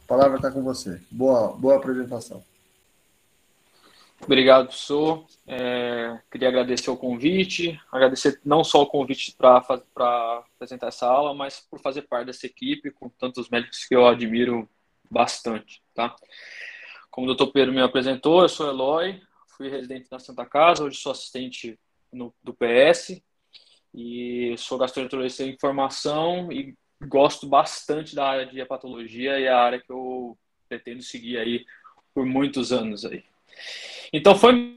A palavra está com você. Boa apresentação. Obrigado, professor. Queria agradecer o convite, agradecer não só o convite para apresentar essa aula, mas por fazer parte dessa equipe, com tantos médicos que eu admiro bastante. Tá? Como o Dr. Pedro me apresentou, eu sou Eloy, fui residente na Santa Casa, hoje sou assistente do PS, e sou gastroenterologista em formação e gosto bastante da área de hepatologia e a área que eu pretendo seguir aí por muitos anos aí. Então, foi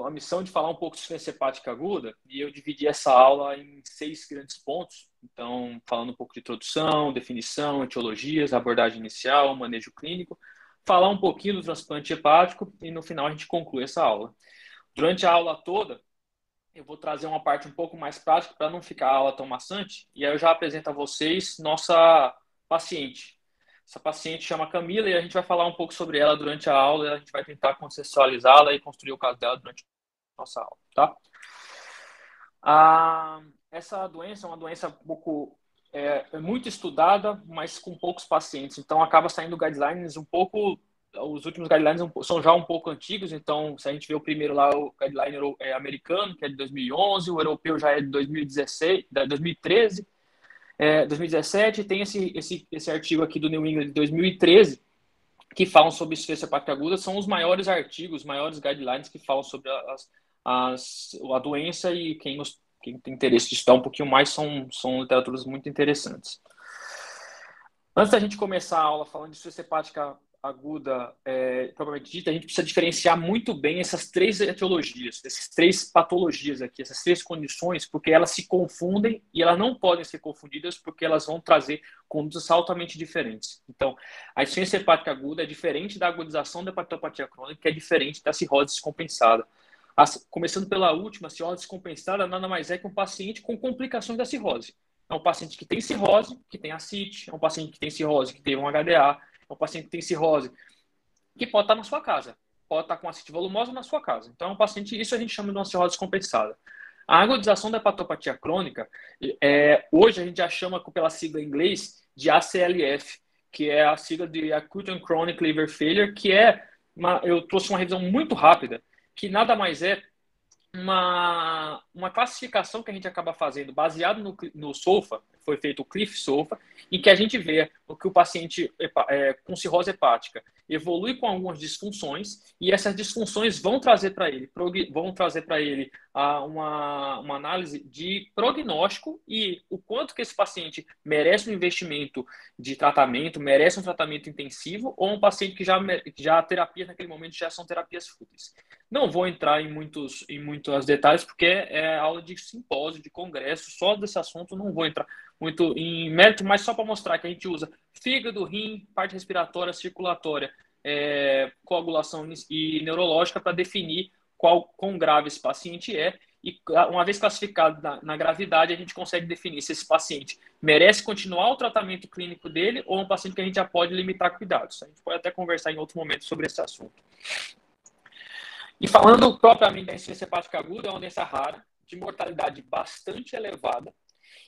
a missão de falar um pouco de insuficiência hepática aguda e eu dividi essa aula em 6 grandes pontos. Então, falando um pouco de introdução, definição, etiologias, abordagem inicial, manejo clínico, falar um pouquinho do transplante hepático e no final a gente conclui essa aula. Durante a aula toda, eu vou trazer uma parte um pouco mais prática para não ficar a aula tão maçante e aí eu já apresento a vocês nossa paciente. Essa paciente chama Camila e a gente vai falar um pouco sobre ela durante a aula e a gente vai tentar contextualizá-la e construir o caso dela durante a nossa aula, tá? Essa doença é uma doença um pouco muito estudada, mas com poucos pacientes. Então, acaba saindo guidelines um pouco... Os últimos guidelines são já um pouco antigos, então, se a gente vê o primeiro lá, o guideline americano, que é de 2011, o europeu já é de 2016, 2013, 2017, tem esse artigo aqui do New England de 2013, que falam sobre insuficiência hepática aguda, são os maiores artigos, os maiores guidelines que falam sobre a doença e quem tem interesse de estudar um pouquinho mais são literaturas muito interessantes. Antes da gente começar a aula falando de insuficiência hepática aguda, propriamente dita, a gente precisa diferenciar muito bem essas 3 etiologias, essas 3 patologias aqui, essas 3 condições, porque elas se confundem e elas não podem ser confundidas porque elas vão trazer condutas altamente diferentes. Então, a insuficiência hepática aguda é diferente da agudização da hepatopatia crônica, que é diferente da cirrose descompensada. Começando pela última, a cirrose descompensada nada mais é que um paciente com complicações da cirrose. É um paciente que tem cirrose, que tem ascite, é um paciente que tem cirrose, que teve um HDA, é um paciente que tem cirrose, que pode estar na sua casa, pode estar com ascite volumosa na sua casa. Então, é um paciente, isso a gente chama de uma cirrose descompensada. A agudização da hepatopatia crônica, hoje a gente já chama pela sigla em inglês de ACLF, que é a sigla de Acute and Chronic Liver Failure, que eu trouxe uma revisão muito rápida, que nada mais é uma classificação que a gente acaba fazendo baseado no SOFA, foi feito o Cliff SOFA, em que a gente vê que o paciente com cirrose hepática evolui com algumas disfunções e essas disfunções vão trazer para ele uma análise de prognóstico e o quanto que esse paciente merece um investimento de tratamento, merece um tratamento intensivo ou um paciente que já a terapia naquele momento já são terapias fúteis. Não vou entrar em muitos detalhes, porque é aula de simpósio, de congresso, só desse assunto não vou entrar muito em mérito, mas só para mostrar que a gente usa fígado, rim, parte respiratória, circulatória, coagulação e neurológica para definir quão grave esse paciente é. E uma vez classificado na gravidade, a gente consegue definir se esse paciente merece continuar o tratamento clínico dele ou um paciente que a gente já pode limitar cuidados. A gente pode até conversar em outro momento sobre esse assunto. E falando propriamente da insuficiência hepática aguda, é uma doença rara, de mortalidade bastante elevada,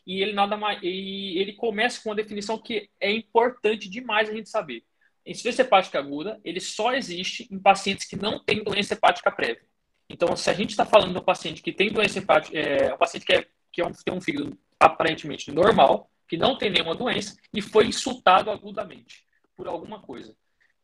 e ele começa com uma definição que é importante demais a gente saber. A insuficiência hepática aguda, ele só existe em pacientes que não têm doença hepática prévia. Então, se a gente está falando de um paciente que tem doença hepática, um paciente que tem um fígado aparentemente normal, que não tem nenhuma doença, e foi insultado agudamente por alguma coisa.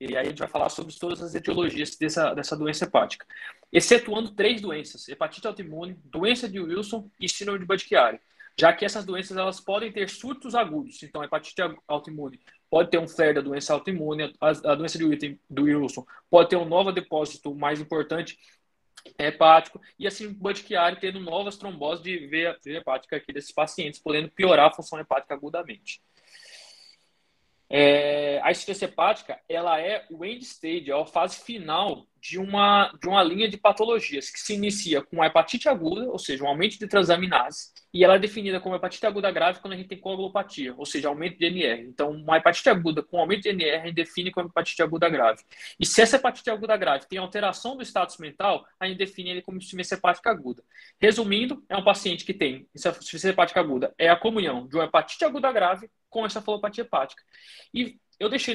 E aí a gente vai falar sobre todas as etiologias dessa doença hepática. Excetuando 3 doenças: hepatite autoimune, doença de Wilson e síndrome de Budd-Chiari. Já que essas doenças elas podem ter surtos agudos. Então, a hepatite autoimune pode ter um flare da doença autoimune, a doença do Wilson pode ter um novo depósito mais importante hepático, e assim Budd-Chiari tendo novas tromboses de veia hepática aqui desses pacientes, podendo piorar a função hepática agudamente. A insuficiência hepática ela é o end stage, é a fase final de uma linha de patologias que se inicia com a hepatite aguda, ou seja, um aumento de transaminase, e ela é definida como hepatite aguda grave quando a gente tem coagulopatia, ou seja, aumento de NR. Então, uma hepatite aguda com aumento de NR a gente define como hepatite aguda grave. E se essa hepatite aguda grave tem alteração do status mental, a gente define ele como insuficiência hepática aguda. Resumindo, é um paciente que tem insuficiência hepática aguda, é a comunhão de uma hepatite aguda grave com encefalopatia hepática. E Eu deixei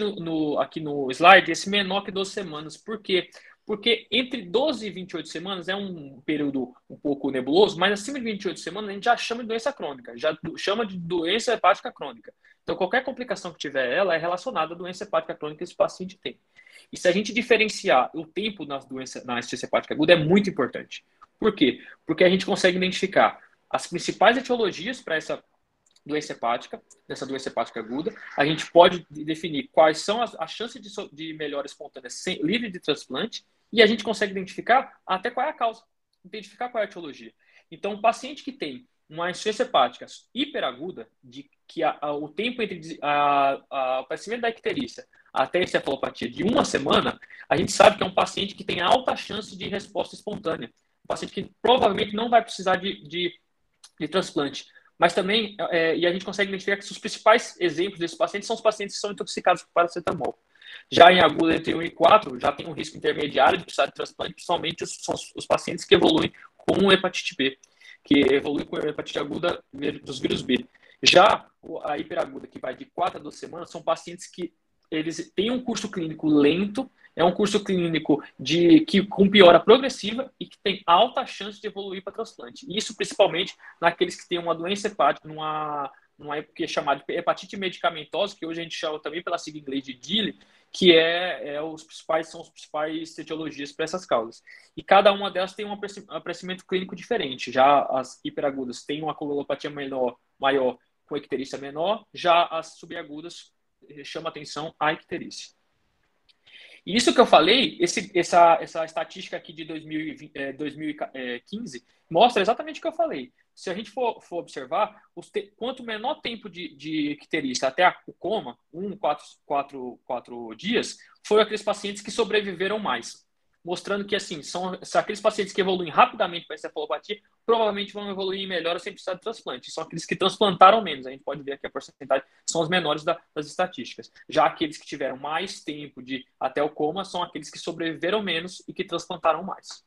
aqui no slide esse menor que 12 semanas. Por quê? Porque entre 12 e 28 semanas é um período um pouco nebuloso, mas acima de 28 semanas a gente já chama de doença crônica, já chama de doença hepática crônica. Então, qualquer complicação que tiver ela é relacionada à doença hepática crônica que esse paciente tem. E se a gente diferenciar o tempo na insuficiência hepática aguda, é muito importante. Por quê? Porque a gente consegue identificar as principais etiologias para essa doença hepática, dessa doença hepática aguda. A gente pode definir quais são as chances de melhora espontânea livre de transplante e a gente consegue identificar até qual é a causa, identificar qual é a etiologia. Então, um paciente que tem uma insuficiência hepática hiperaguda, de que o tempo entre o aparecimento da icterícia até a encefalopatia de uma semana, a gente sabe que é um paciente que tem alta chance de resposta espontânea. Um paciente que provavelmente não vai precisar de transplante. Mas também, e a gente consegue identificar que os principais exemplos desses pacientes são os pacientes que são intoxicados por paracetamol. Já em aguda entre 1 e 4, já tem um risco intermediário de precisar de transplante, principalmente são os pacientes que evoluem com hepatite B, que evoluem com hepatite aguda dos vírus B. Já a hiperaguda, que vai de 4 a 12 semanas, são pacientes que eles têm um curso clínico lento, é um curso clínico com piora progressiva e que tem alta chance de evoluir para transplante. Isso principalmente naqueles que têm uma doença hepática, numa que é chamada de hepatite medicamentosa, que hoje a gente chama também pela sigla em inglês de DILI, que são os principais etiologias para essas causas. E cada uma delas tem um aparecimento clínico diferente. Já as hiperagudas têm uma coagulopatia maior com icterícia menor, já as subagudas chama atenção a icterícia. E isso que eu falei, essa estatística aqui de 2015 mostra exatamente o que eu falei. Se a gente for observar, quanto menor tempo de icterícia até o coma, 4 dias, foram aqueles pacientes que sobreviveram mais. Mostrando que, assim, são aqueles pacientes que evoluem rapidamente para encefalopatia, provavelmente vão evoluir em melhora sem precisar de transplante. São aqueles que transplantaram menos. A gente pode ver aqui a porcentagem, são os menores das estatísticas. Já aqueles que tiveram mais tempo até o coma são aqueles que sobreviveram menos e que transplantaram mais.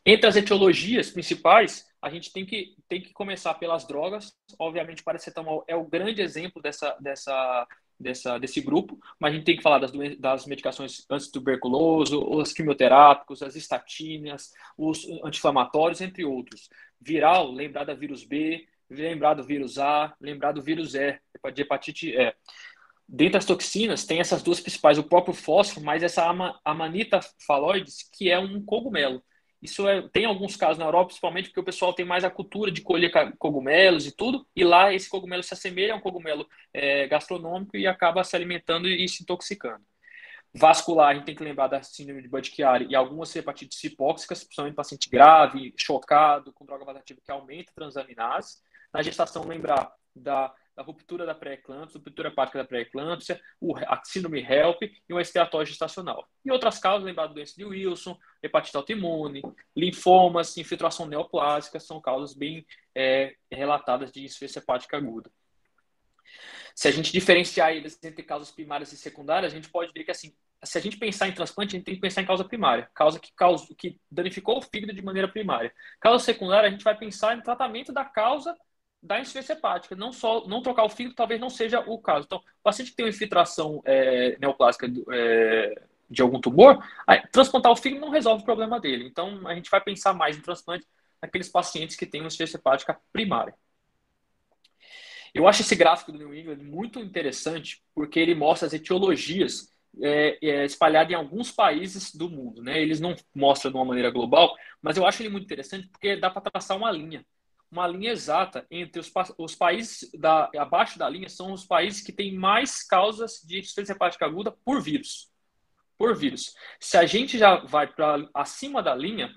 Entre as etiologias principais, a gente tem que começar pelas drogas. Obviamente, o paracetamol é o grande exemplo desse grupo, mas a gente tem que falar das medicações antituberculoso, os quimioterápicos, as estatinas, os anti-inflamatórios, entre outros. Viral, lembrar da vírus B, lembrar do vírus A, lembrar do vírus E, de hepatite E. Dentre as toxinas, tem essas duas principais, o próprio fósforo, mas essa Amanita phalloides, que é um cogumelo. Isso tem alguns casos na Europa, principalmente porque o pessoal tem mais a cultura de colher cogumelos e tudo, e lá esse cogumelo se assemelha a um cogumelo gastronômico e acaba se alimentando e se intoxicando. Vascular, a gente tem que lembrar da síndrome de Budd-Chiari e algumas hepatites hipóxicas, principalmente paciente grave, chocado, com droga vasoativa que aumenta a transaminase. Na gestação, lembrar da ruptura da pré-eclâmpsia, ruptura hepática da pré-eclâmpsia, a síndrome HELP e uma esteatose gestacional. E outras causas, lembrar da doença de Wilson, hepatite autoimune, linfomas, infiltração neoplásica, são causas bem relatadas de insuficiência hepática aguda. Se a gente diferenciar eles entre causas primárias e secundárias, a gente pode ver que, assim, se a gente pensar em transplante, a gente tem que pensar em causa primária, causa que danificou o fígado de maneira primária. Causa secundária, a gente vai pensar em tratamento da causa da insuficiência hepática, não trocar o fígado talvez não seja o caso. Então, o paciente que tem uma infiltração neoplásica de algum tumor, transplantar o fígado não resolve o problema dele. Então, a gente vai pensar mais em transplante naqueles pacientes que têm uma insuficiência hepática primária. Eu acho esse gráfico do New England muito interessante porque ele mostra as etiologias espalhadas em alguns países do mundo, né? Eles não mostram de uma maneira global, mas eu acho ele muito interessante porque dá para traçar uma linha exata entre os países abaixo da linha são os países que têm mais causas de insuficiência hepática aguda por vírus. Se a gente já vai para acima da linha,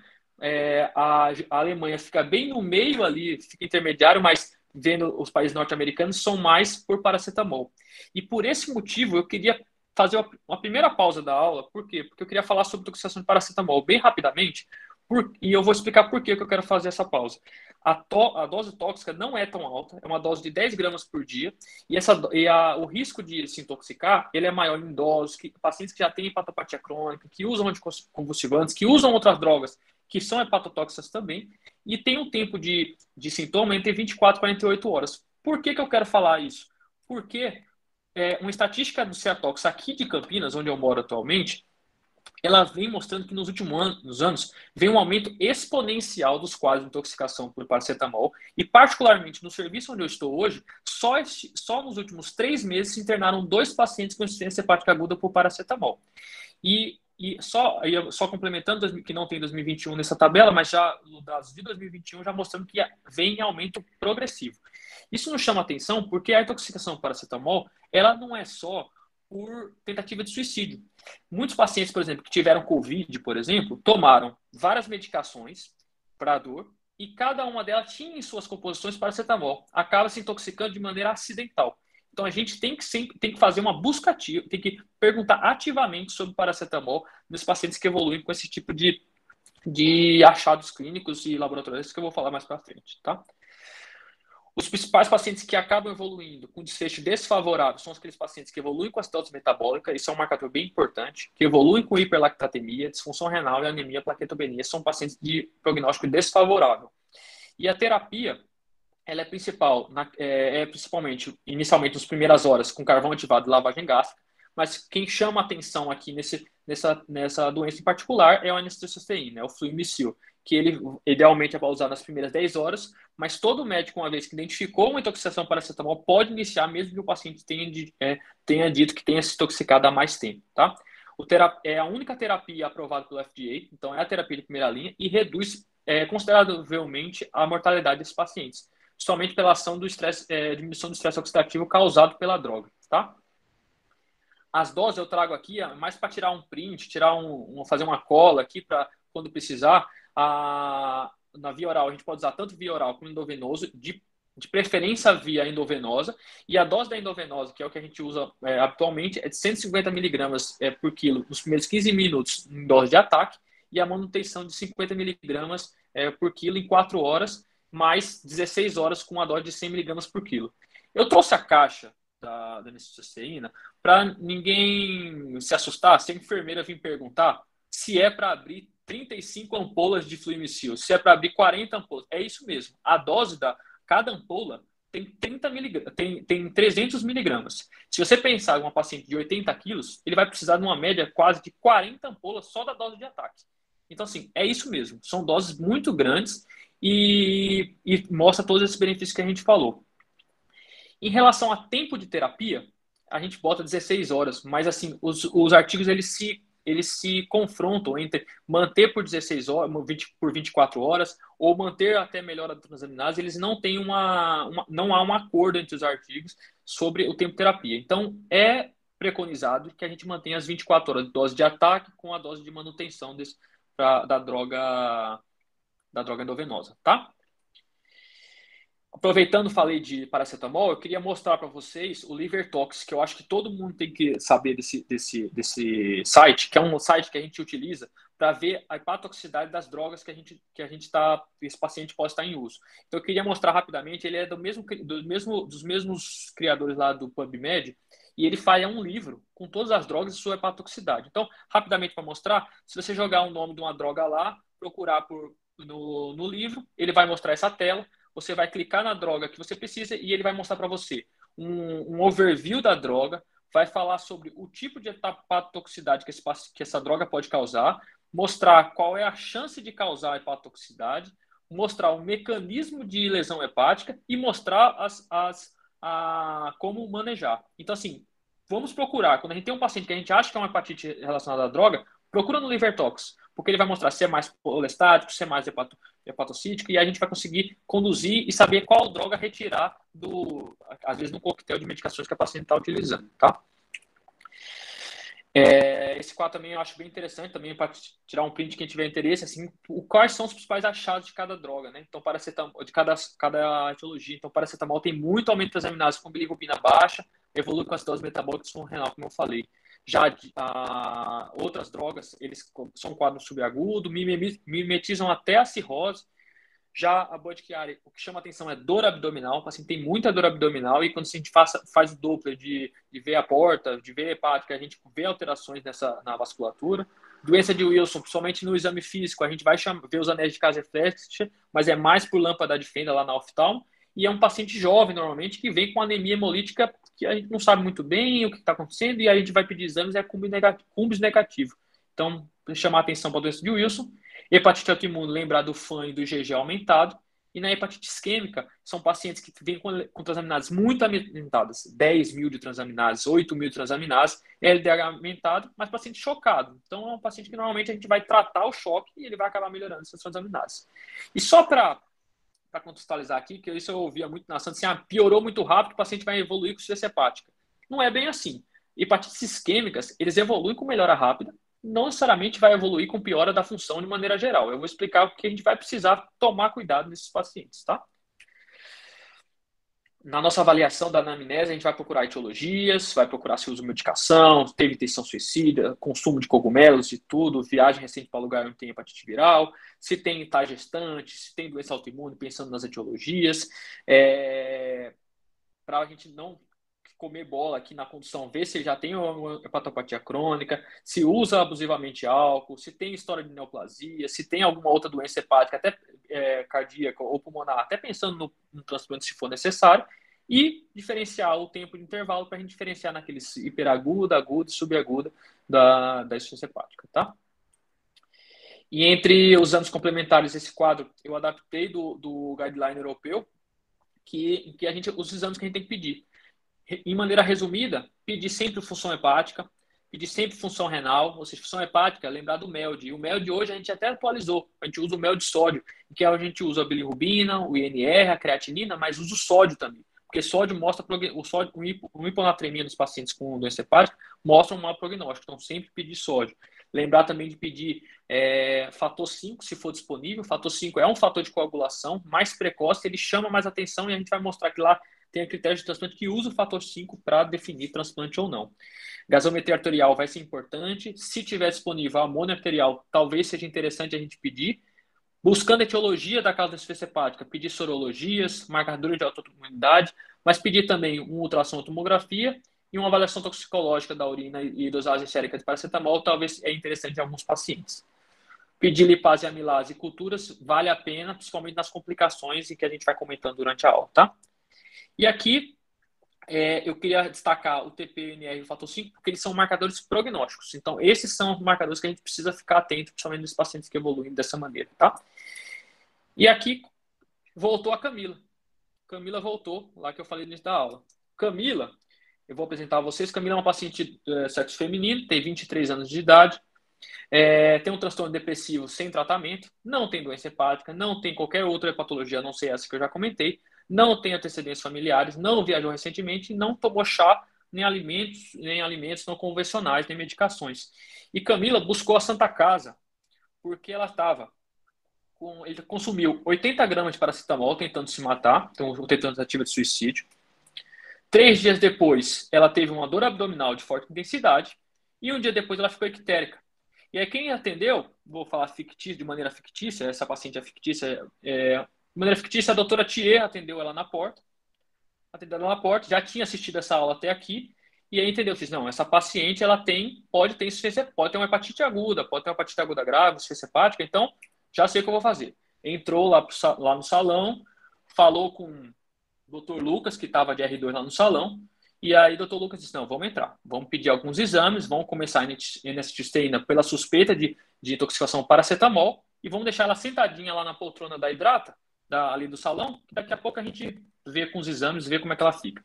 a Alemanha fica bem no meio ali, fica intermediário, mas vendo os países norte-americanos são mais por paracetamol. E por esse motivo eu queria fazer uma primeira pausa da aula. Por quê? Porque eu queria falar sobre toxicação de paracetamol bem rapidamente, e eu vou explicar por que eu quero fazer essa pausa. A dose tóxica não é tão alta, é uma dose de 10 gramas por dia, o risco de se intoxicar ele é maior em idosos, pacientes que já têm hepatopatia crônica, que usam anticonvulsivantes, que usam outras drogas, que são hepatotóxicas também, e tem um tempo de sintoma entre 24 e 48 horas. Por que eu quero falar isso? Porque uma estatística do Ceatox aqui de Campinas, onde eu moro atualmente, ela vem mostrando que nos últimos anos vem um aumento exponencial dos quadros de intoxicação por paracetamol e, particularmente no serviço onde eu estou hoje, só nos últimos 3 meses se internaram 2 pacientes com insuficiência hepática aguda por paracetamol. Só complementando, que não tem 2021 nessa tabela, mas já no dados de 2021 já mostrando que vem em aumento progressivo. Isso nos chama atenção porque a intoxicação por paracetamol, ela não é só por tentativa de suicídio. Muitos pacientes, por exemplo, que tiveram Covid, por exemplo, tomaram várias medicações para a dor e cada uma delas tinha em suas composições paracetamol. Acaba se intoxicando de maneira acidental. Então a gente tem que fazer uma busca ativa, tem que perguntar ativamente sobre paracetamol nos pacientes que evoluem com esse tipo de achados clínicos e laboratoriais que eu vou falar mais para frente, tá? Os principais pacientes que acabam evoluindo com desfecho desfavorável são aqueles pacientes que evoluem com acidose metabólica, isso é um marcador bem importante, que evoluem com hiperlactatemia, disfunção renal e anemia plaquetopenia, são pacientes de prognóstico desfavorável. E a terapia, ela é principalmente, inicialmente, nas primeiras horas, com carvão ativado e lavagem gástrica, mas quem chama atenção aqui nessa doença em particular é o anestesiostaína, é o fluimicil, que ele idealmente é para usar nas primeiras 10 horas, mas todo médico, uma vez que identificou uma intoxicação por paracetamol, pode iniciar mesmo que o paciente tenha dito que tenha se intoxicado há mais tempo, tá? É a única terapia aprovada pelo FDA, então é a terapia de primeira linha e reduz consideravelmente a mortalidade desses pacientes, somente pela ação do estresse, diminuição do estresse oxidativo causado pela droga, tá? As doses eu trago aqui mais para tirar um print, fazer uma cola aqui para quando precisar. Na via oral, a gente pode usar tanto via oral como endovenoso, de preferência via endovenosa, e a dose da endovenosa, que é o que a gente usa atualmente, é de 150 miligramas por quilo nos primeiros 15 minutos em dose de ataque, e a manutenção de 50 miligramas por quilo em 4 horas, mais 16 horas com a dose de 100 miligramas por quilo. Eu trouxe a caixa da anestesiostaína para ninguém se assustar se a enfermeira vir perguntar se é para abrir 35 ampolas de fluimicil, se é para abrir 40 ampolas. É isso mesmo. A dose cada ampola tem 30 miligramas, tem 300 miligramas. Se você pensar em uma paciente de 80 quilos, ele vai precisar de uma média quase de 40 ampolas só da dose de ataque. Então, assim, é isso mesmo. São doses muito grandes e mostra todos esses benefícios que a gente falou. Em relação a tempo de terapia, a gente bota 16 horas, mas assim, os artigos eles se confrontam entre manter por 16 horas, por 24 horas, ou manter até melhora da transaminase, eles não têm não há um acordo entre os artigos sobre o tempo de terapia. Então, é preconizado que a gente mantenha as 24 horas de dose de ataque com a dose de manutenção da droga endovenosa, tá? Aproveitando, falei de paracetamol, eu queria mostrar para vocês o LiverTox, que eu acho que todo mundo tem que saber desse site, que é um site que a gente utiliza para ver a hepatotoxicidade das drogas que esse paciente pode estar em uso. Então, eu queria mostrar rapidamente, ele é dos mesmos criadores lá do PubMed, e ele faz um livro com todas as drogas e sua hepatotoxicidade. Então, rapidamente para mostrar, se você jogar o nome de uma droga lá, procurar no livro, ele vai mostrar essa tela. Você vai clicar na droga que você precisa e ele vai mostrar para você um overview da droga, vai falar sobre o tipo de hepatotoxicidade que essa droga pode causar, mostrar qual é a chance de causar hepatotoxicidade, mostrar o mecanismo de lesão hepática e mostrar como manejar. Então, assim, vamos procurar. Quando a gente tem um paciente que a gente acha que é uma hepatite relacionada à droga, procura no LiverTox, porque ele vai mostrar se é mais colestático, se é mais hepatocítico, e a gente vai conseguir conduzir e saber qual droga retirar às vezes, do coquetel de medicações que a paciente está utilizando, tá? Esse quadro também eu acho bem interessante, também para tirar um print quem tiver interesse, assim, quais são os principais achados de cada droga, né? Então, paracetamol, de cada etiologia. Então, paracetamol tem muito aumento das aminase com bilirrubina baixa, evolui com acidose metabólica e disfunção renal, como eu falei. Já outras drogas, eles são quadros subagudo, mimetizam até a cirrose. Já a Budd-Chiari, o que chama atenção é dor abdominal. O paciente tem muita dor abdominal e quando a gente faz o Doppler de ver a porta, de ver a hepática, a gente vê alterações na vasculatura. Doença de Wilson, principalmente no exame físico, a gente vai ver os anéis de Cas-Reflex, mas é mais por lâmpada de fenda lá na oftalmo. E é um paciente jovem, normalmente, que vem com anemia hemolítica que a gente não sabe muito bem o que está acontecendo e aí a gente vai pedir exames e é cumbis negativo. Então, chamar atenção para a doença de Wilson. Hepatite autoimune, lembrar do FAN e do IgG aumentado. E na hepatite isquêmica, são pacientes que vêm com transaminases muito aumentadas, 10 mil de transaminases, 8 mil de transaminases, LDH aumentado, mas paciente chocado. Então, é um paciente que normalmente a gente vai tratar o choque e ele vai acabar melhorando essas transaminases. E só para contextualizar aqui, que isso eu ouvia muito na Santa, assim, piorou muito rápido, o paciente vai evoluir com insuficiência hepática. Não é bem assim. Hepatites isquêmicas, eles evoluem com melhora rápida, não necessariamente vai evoluir com piora da função de maneira geral. Eu vou explicar o que a gente vai precisar tomar cuidado nesses pacientes, tá? Na nossa avaliação da anamnese, a gente vai procurar etiologias, vai procurar se usa medicação, teve intenção suicida, consumo de cogumelos e tudo, viagem recente para lugar onde tem hepatite viral, se tem tá gestante, se tem doença autoimune, pensando nas etiologias, para a gente não comer bola aqui na condução, ver se ele já tem uma hepatopatia crônica, se usa abusivamente álcool, se tem história de neoplasia, se tem alguma outra doença hepática, até cardíaca ou pulmonar, até pensando no transplante se for necessário, e diferenciar o tempo de intervalo para a gente diferenciar naqueles hiperaguda, aguda e subaguda da insuficiência hepática, tá? E entre os anos complementares, esse quadro eu adaptei do guideline europeu, que os exames que a gente tem que pedir. Em maneira resumida, pedir sempre função hepática, pedir sempre função renal, ou seja, função hepática, lembrar do MELD. E o MELD hoje a gente até atualizou, a gente usa o MELD sódio, que a gente usa a bilirrubina, o INR, a creatinina, mas usa o sódio também. Porque sódio mostra o hiponatremia nos pacientes com doença hepática mostra um mau prognóstico, então sempre pedir sódio. Lembrar também de pedir fator 5, se for disponível. Fator 5 é um fator de coagulação mais precoce, ele chama mais atenção e a gente vai mostrar que lá tem a critério de transplante que usa o fator 5 para definir transplante ou não. Gasometria arterial vai ser importante. Se tiver disponível a amônia arterial, talvez seja interessante a gente pedir. Buscando a etiologia da causa da insuficiência hepática, pedir sorologias, marcadores de autoimunidade, mas pedir também um ultrassom tomografia e uma avaliação toxicológica da urina e dosagem sérica de paracetamol, talvez é interessante em alguns pacientes. Pedir lipase, amilase e culturas vale a pena, principalmente nas complicações em que a gente vai comentando durante a aula, tá? E aqui eu queria destacar o TP, o NR e o fator 5, porque eles são marcadores prognósticos. Então, esses são os marcadores que a gente precisa ficar atento, principalmente nos pacientes que evoluem dessa maneira, tá? E aqui voltou a Camila. Camila voltou, lá que eu falei no início da aula. Camila, eu vou apresentar a vocês. Camila é uma paciente sexo feminino, tem 23 anos de idade, tem um transtorno depressivo sem tratamento, não tem doença hepática, não tem qualquer outra hepatologia, a não ser essa que eu já comentei, não tem antecedentes familiares, não viajou recentemente, não tomou chá, nem alimentos não convencionais, nem medicações. E Camila buscou a Santa Casa, porque ela ele consumiu 80 gramas de paracetamol tentando se matar, então tentando tentativa de suicídio. 3 dias depois, ela teve uma dor abdominal de forte intensidade e um dia depois ela ficou ictérica. E aí quem atendeu, vou falar fictício, de maneira fictícia, essa paciente é fictícia, de maneira fictícia, a doutora Thier atendeu ela na porta, já tinha assistido essa aula até aqui, e aí entendeu, disse, não, essa paciente ela pode ter insuficiência, pode ter uma hepatite aguda, pode ter uma hepatite aguda grave, insuficiência hepática, então já sei o que eu vou fazer. Entrou lá no salão, falou com o Dr. Lucas, que estava de R2 lá no salão, e aí o Dr. Lucas disse, não, vamos entrar, vamos pedir alguns exames, vamos começar a N-acetilcisteína pela suspeita de intoxicação paracetamol, e vamos deixar ela sentadinha lá na poltrona da hidrata, ali do salão, que daqui a pouco a gente vê com os exames, vê como é que ela fica.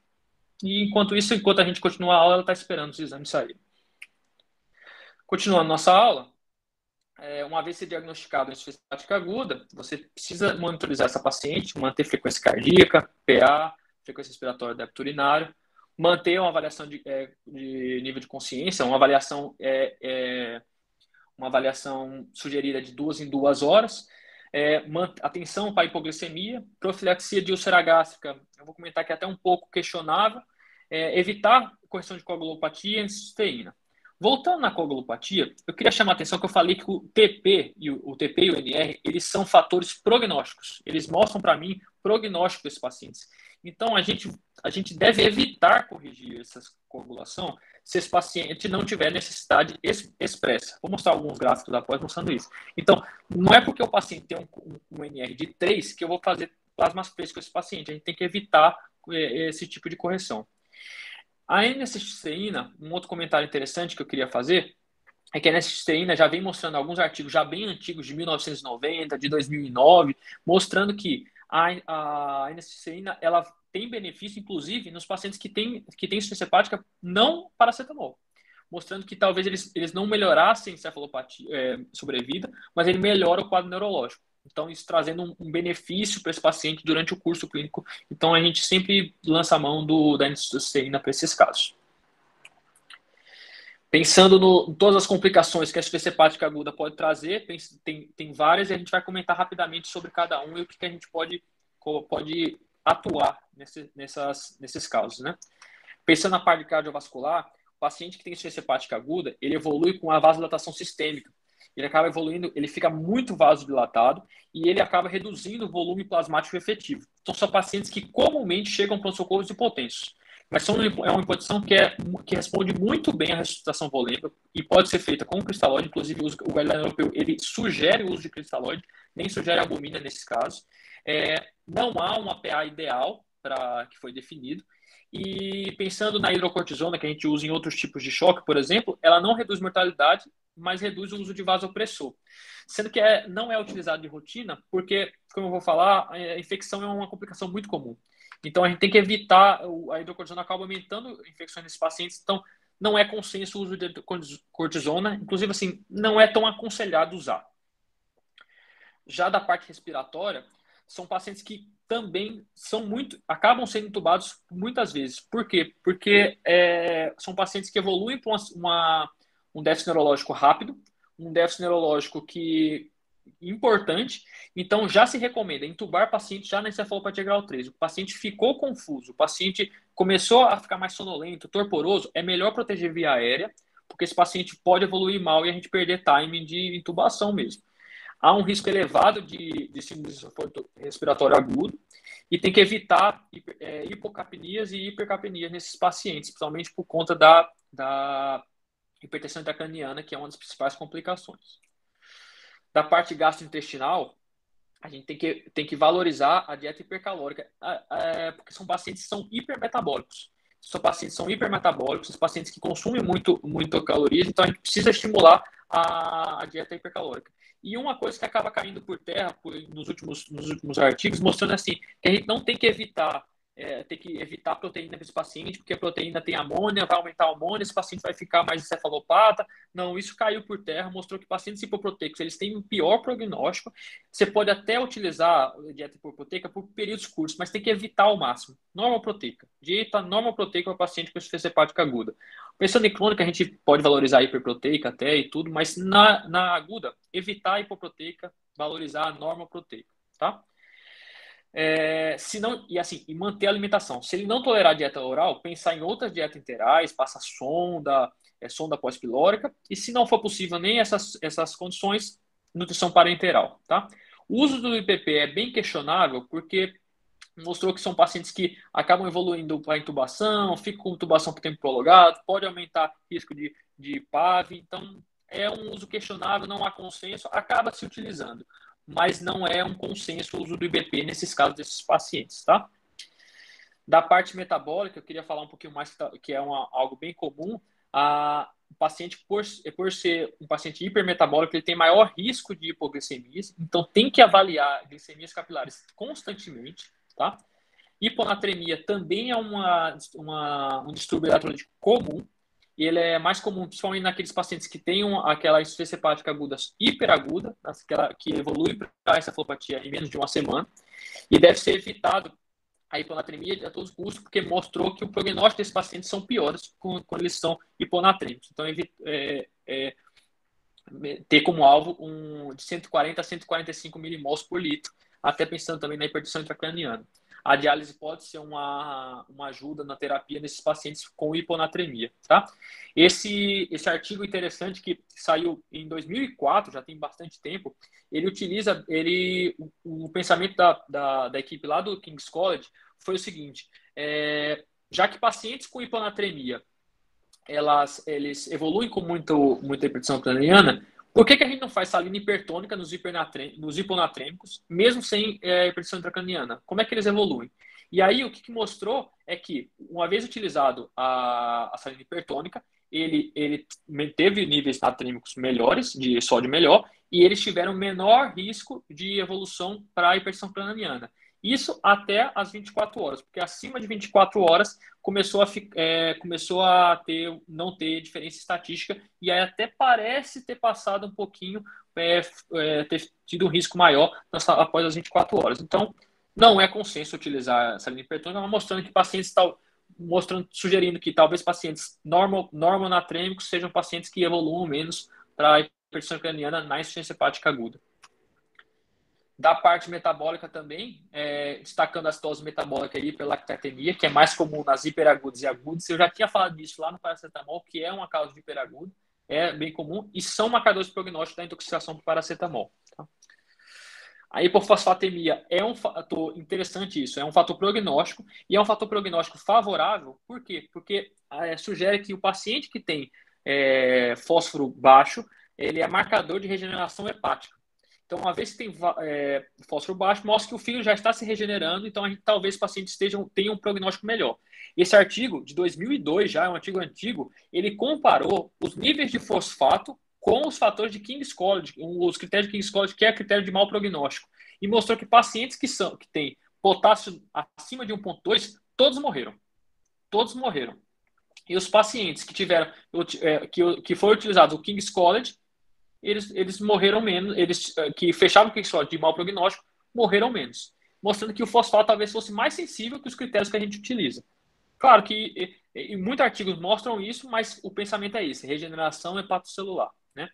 E enquanto isso, enquanto a gente continua a aula, ela está esperando os exames saírem. Continuando nossa aula, uma vez ser diagnosticado em insuficiência hepática aguda, você precisa monitorizar essa paciente, manter frequência cardíaca, PA, frequência respiratória, débito urinário, manter uma avaliação de nível de consciência, uma avaliação sugerida de 2 em 2 horas, atenção para a hipoglicemia, profilaxia de úlcera gástrica, eu vou comentar que é até um pouco questionável, evitar correção de coagulopatia e cisteína. Voltando na coagulopatia, eu queria chamar a atenção que eu falei que o TP e o NR, eles são fatores prognósticos. Eles mostram para mim prognóstico desses pacientes. Então, a gente deve evitar corrigir essa coagulação se esse paciente não tiver necessidade expressa. Vou mostrar alguns gráficos após mostrando isso. Então, não é porque o paciente tem um NR de 3 que eu vou fazer plasma preso com esse paciente. A gente tem que evitar esse tipo de correção. A N-acetilcisteína, um outro comentário interessante que eu queria fazer, é que a N-acetilcisteína já vem mostrando alguns artigos já bem antigos, de 1990, de 2009, mostrando que a N-acetilcisteína ela tem benefício, inclusive, nos pacientes que têm insuficiência hepática não paracetamol, mostrando que talvez eles não melhorassem a encefalopatia sobrevida, mas ele melhora o quadro neurológico. Então, isso trazendo um benefício para esse paciente durante o curso clínico. Então, a gente sempre lança a mão da N-acetilcisteína para esses casos. Pensando em todas as complicações que a insuficiência hepática aguda pode trazer, tem várias e a gente vai comentar rapidamente sobre cada um e o que a gente pode atuar nesses casos, né? Pensando na parte cardiovascular, o paciente que tem insuficiência hepática aguda, ele evolui com a vasodilatação sistêmica. Ele acaba evoluindo, ele fica muito vasodilatado e ele acaba reduzindo o volume plasmático efetivo. Então, são pacientes que comumente chegam para os socorros hipotensos. Mas é uma hipotensão que responde muito bem à ressuscitação volêmica e pode ser feita com cristalóide. Inclusive, o guideline europeu ele sugere o uso de cristalóide, nem sugere albumina nesses casos. Não há uma PA ideal que foi definido. E pensando na hidrocortisona, que a gente usa em outros tipos de choque, por exemplo, ela não reduz mortalidade, mas reduz o uso de vasopressor. Sendo que não é utilizado de rotina, porque, como eu vou falar, a infecção é uma complicação muito comum. Então, a gente tem que evitar, a hidrocortisona acaba aumentando infecções nesses pacientes, então não é consenso o uso de cortisona, inclusive, assim, não é tão aconselhado usar. Já da parte respiratória, são pacientes que também acabam sendo intubados muitas vezes. Por quê? Porque são pacientes que evoluem para um déficit neurológico rápido, um déficit neurológico importante, então já se recomenda intubar paciente já na encefalopatia grau 3. O paciente ficou confuso, o paciente começou a ficar mais sonolento, torporoso, é melhor proteger via aérea, porque esse paciente pode evoluir mal e a gente perder timing de intubação mesmo. Há um risco elevado de síndrome respiratório agudo e tem que evitar hipocapnias e hipercapnias nesses pacientes, principalmente por conta da hipertensão intracraniana, que é uma das principais complicações. Da parte gastrointestinal, a gente tem que valorizar a dieta hipercalórica, porque são pacientes que são hipermetabólicos. São pacientes que são hipermetabólicos, são pacientes que consumem muito calorias, então a gente precisa estimular a dieta hipercalórica. E uma coisa que acaba caindo por terra nos últimos artigos, mostrando assim, que a gente não tem que evitar a proteína para esse paciente, porque a proteína tem amônia, vai aumentar a amônia, esse paciente vai ficar mais encefalopata. Não, isso caiu por terra, mostrou que pacientes hipoproteicos, eles têm um pior prognóstico. Você pode até utilizar a dieta hipoproteica por períodos curtos, mas tem que evitar ao máximo. Normoproteica. Dieta normoproteica para paciente com insuficiência hepática aguda. Pensando em crônica, a gente pode valorizar a hiperproteica até e tudo, mas na aguda, evitar a hipoproteica, valorizar a normoproteica, tá? E manter a alimentação. Se ele não tolerar a dieta oral, pensar em outras dietas interais, passar sonda pós-pilórica, e se não for possível nem essas condições, nutrição parenteral, tá? O uso do IPP é bem questionável, porque mostrou que são pacientes que acabam evoluindo para intubação, ficam com intubação por tempo prolongado, pode aumentar risco de PAV, então é um uso questionável, não há consenso, acaba se utilizando, mas não é um consenso o uso do IBP nesses casos desses pacientes, tá? Da parte metabólica, eu queria falar um pouquinho mais, que é algo bem comum. O paciente, por ser um paciente hipermetabólico, ele tem maior risco de hipoglicemias, então tem que avaliar glicemias capilares constantemente, tá? Hiponatremia também é um distúrbio eletrolítico comum, e ele é mais comum, principalmente naqueles pacientes que têm aquela insuficiência hepática aguda hiperaguda, que evolui para encefalopatia em menos de uma semana, e deve ser evitado a hiponatremia a todos os custos, porque mostrou que o prognóstico desses pacientes são piores quando eles são hiponatrêmicos. Então, ter como alvo de 140 a 145 milimols por litro, até pensando também na hipertensão intracraniana. A diálise pode ser uma ajuda na terapia nesses pacientes com hiponatremia, tá? Esse artigo interessante que saiu em 2004, já tem bastante tempo, ele utiliza, o pensamento da equipe lá do King's College foi o seguinte, já que pacientes com hiponatremia, eles evoluem com muita hipertensão craniana, por que a gente não faz salina hipertônica nos hiponatrêmicos, mesmo sem hipertensão intracraniana? Como é que eles evoluem? E aí o que mostrou é que, uma vez utilizado a salina hipertônica, ele manteve níveis natrêmicos melhores, de sódio melhor, e eles tiveram menor risco de evolução para a hipertensão craniana. Isso até as 24 horas, porque acima de 24 horas começou a não ter diferença estatística, e aí até parece ter passado um pouquinho, ter tido um risco maior após as 24 horas. Então, não é consenso utilizar salina hipertônica, mas mostrando que pacientes sugerindo que talvez pacientes normonatrêmicos sejam pacientes que evoluam menos para a hipertensão craniana na insuficiência hepática aguda. Da parte metabólica também, destacando a citose metabólica e hiperlactatemia, que é mais comum nas hiperagudas e agudas. Eu já tinha falado disso lá no paracetamol, que é uma causa de hiperagudo, é bem comum, e são marcadores prognósticos da intoxicação por paracetamol. Tá? A hipofosfatemia é um fator interessante isso, é um fator prognóstico, e é um fator prognóstico favorável. Por quê? Porque sugere que o paciente que tem fósforo baixo, ele é marcador de regeneração hepática. Então, uma vez que tem fósforo baixo, mostra que o fígado já está se regenerando, então talvez os pacientes tenham um prognóstico melhor. Esse artigo, de 2002, já é um artigo antigo, ele comparou os níveis de fosfato com os fatores de King's College, os critérios de King's College, que é critério de mau prognóstico, e mostrou que pacientes que têm potássio acima de 1,2, todos morreram. Todos morreram. E os pacientes que tiveram, que foi utilizado o King's College, eles morreram menos, eles que fechavam o King's College de mau prognóstico, morreram menos. Mostrando que o fosfato talvez fosse mais sensível que os critérios que a gente utiliza. Claro que muitos artigos mostram isso, mas o pensamento é esse, regeneração hepatocelular. Né?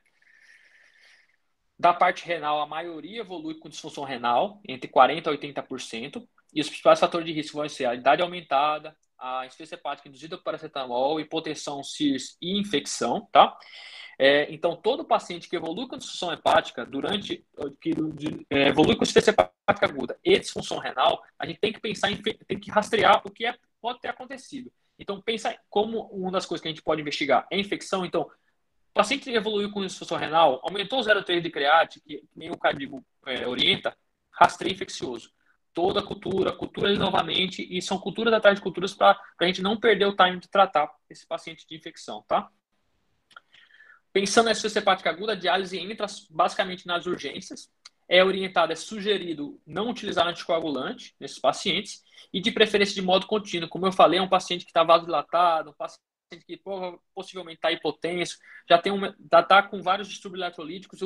Da parte renal, a maioria evolui com disfunção renal, entre 40% a 80%, e os principais fatores de risco vão ser a idade aumentada, a insuficiência hepática induzida por paracetamol, hipotensão, CIRS e infecção, tá? Então, todo paciente que evolui com disfunção hepática, evolui com insuficiência hepática aguda e disfunção renal, a gente tem que pensar tem que rastrear o que pode ter acontecido. Então, pensa como uma das coisas que a gente pode investigar é infecção. Então, o paciente que evoluiu com insuficiência renal, aumentou 0,3 de create, que nem o Cardigo orienta, rastreio infeccioso. Toda cultura ele novamente, e são culturas atrás de culturas para a gente não perder o time de tratar esse paciente de infecção, tá? Pensando na insuficiência hepática aguda, a diálise entra basicamente nas urgências. É sugerido não utilizar anticoagulante nesses pacientes e de preferência de modo contínuo. Como eu falei, é um paciente que está vasodilatado, um paciente que possivelmente está hipotenso, já está com vários distúrbios eletrolíticos,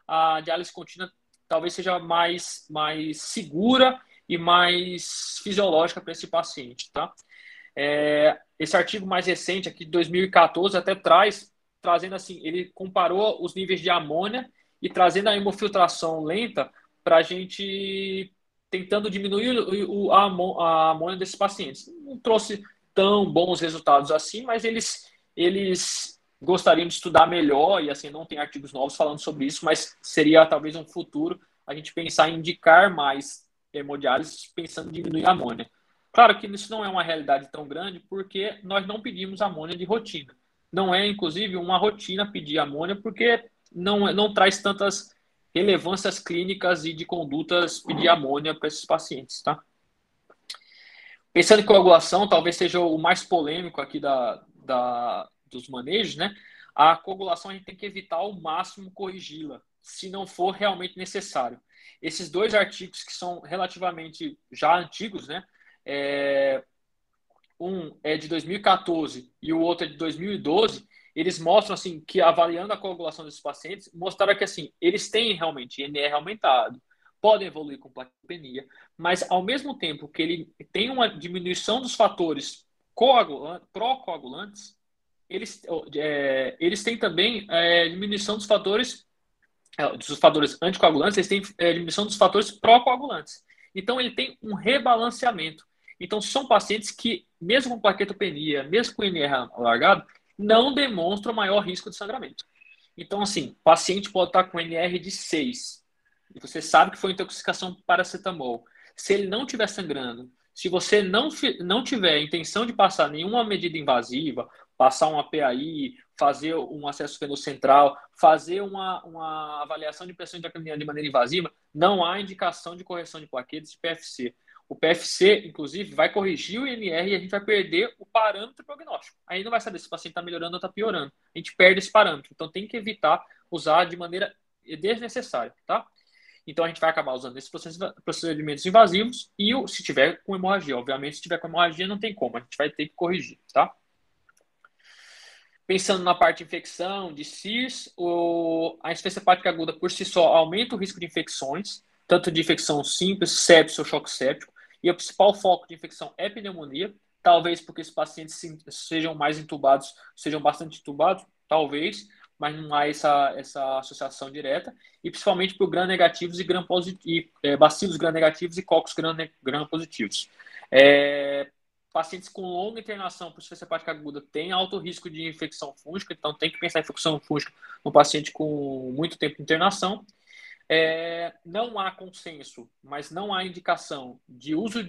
a diálise contínua talvez seja mais segura e mais fisiológica para esse paciente. Tá? Esse artigo mais recente, aqui de 2014, até trazendo assim, ele comparou os níveis de amônia e trazendo a hemofiltração lenta para a gente tentando diminuir a amônia desses pacientes. Não trouxe tão bons resultados assim, mas eles gostariam de estudar melhor e assim, não tem artigos novos falando sobre isso, mas seria talvez um futuro a gente pensar em indicar mais hemodiálise pensando em diminuir a amônia. Claro que isso não é uma realidade tão grande porque nós não pedimos amônia de rotina. Não é, inclusive, uma rotina pedir amônia, porque não traz tantas relevâncias clínicas e de condutas pedir amônia para esses pacientes, tá? Pensando em coagulação, talvez seja o mais polêmico aqui dos manejos, né? A coagulação a gente tem que evitar ao máximo corrigi-la, se não for realmente necessário. Esses dois artigos que são relativamente já antigos, né? Um é de 2014 e o outro é de 2012, eles mostram assim que avaliando a coagulação desses pacientes, mostraram que assim, eles têm realmente INR aumentado, podem evoluir com plaquetopenia, mas ao mesmo tempo que ele tem uma diminuição dos fatores pró-coagulantes, eles têm também diminuição dos fatores anticoagulantes, eles têm diminuição dos fatores pró-coagulantes. Então ele tem um rebalanceamento. Então, são pacientes que, mesmo com plaquetopenia, mesmo com INR alargado, não demonstram maior risco de sangramento. Então, assim, o paciente pode estar com NR de 6, e você sabe que foi intoxicação por paracetamol. Se ele não estiver sangrando, se você não tiver intenção de passar nenhuma medida invasiva, passar uma PAI, fazer um acesso venocentral, fazer uma avaliação de pressão intracraniana de maneira invasiva, não há indicação de correção de plaquetas de PFC. O PFC, inclusive, vai corrigir o INR e a gente vai perder o parâmetro prognóstico. Aí não vai saber se o paciente está melhorando ou está piorando. A gente perde esse parâmetro. Então, tem que evitar usar de maneira desnecessária, tá? Então, a gente vai acabar usando esses procedimentos invasivos e se tiver com hemorragia. Obviamente, se tiver com hemorragia, não tem como. A gente vai ter que corrigir, tá? Pensando na parte de infecção, de CIRS, a insuficiência hepática aguda por si só aumenta o risco de infecções, tanto de infecção simples, sepsis ou choque séptico, e o principal foco de infecção é pneumonia, talvez porque os pacientes sejam mais intubados, sejam bastante intubados, talvez, mas não há essa associação direta, e principalmente por gram-negativos e bacilos gram-negativos e cocos gram-positivos. Pacientes com longa internação por insuficiência hepática aguda têm alto risco de infecção fúngica, então tem que pensar em infecção fúngica no paciente com muito tempo de internação. Não há consenso, mas não há indicação de uso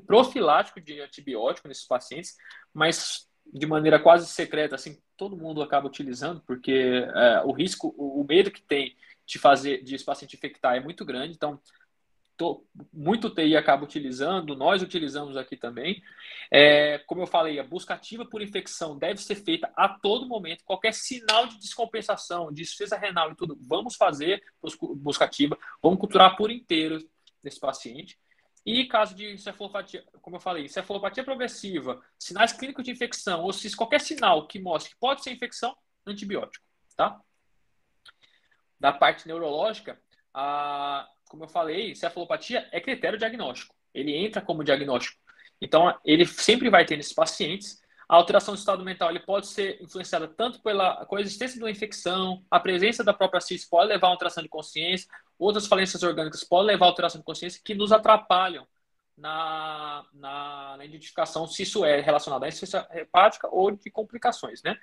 profilático de antibiótico nesses pacientes, mas de maneira quase secreta, assim, todo mundo acaba utilizando, porque o risco, o medo que tem de esse paciente infectar é muito grande, então muito TI acaba utilizando, nós utilizamos aqui também. Como eu falei, a busca ativa por infecção deve ser feita a todo momento. Qualquer sinal de descompensação, de insuficiência renal e tudo, vamos fazer busca ativa, vamos culturar por inteiro desse paciente. E caso de encefalopatia, como eu falei, encefalopatia progressiva, sinais clínicos de infecção, ou se qualquer sinal que mostre que pode ser infecção, antibiótico, tá? Da parte neurológica, como eu falei, encefalopatia é critério diagnóstico. Ele entra como diagnóstico. Então, ele sempre vai ter nesses pacientes. A alteração do estado mental ele pode ser influenciada tanto pela coexistência de uma infecção, a presença da própria CIS pode levar a alteração de consciência, outras falências orgânicas podem levar a alteração de consciência que nos atrapalham na identificação se isso é relacionado à insuficiência hepática ou de complicações, né?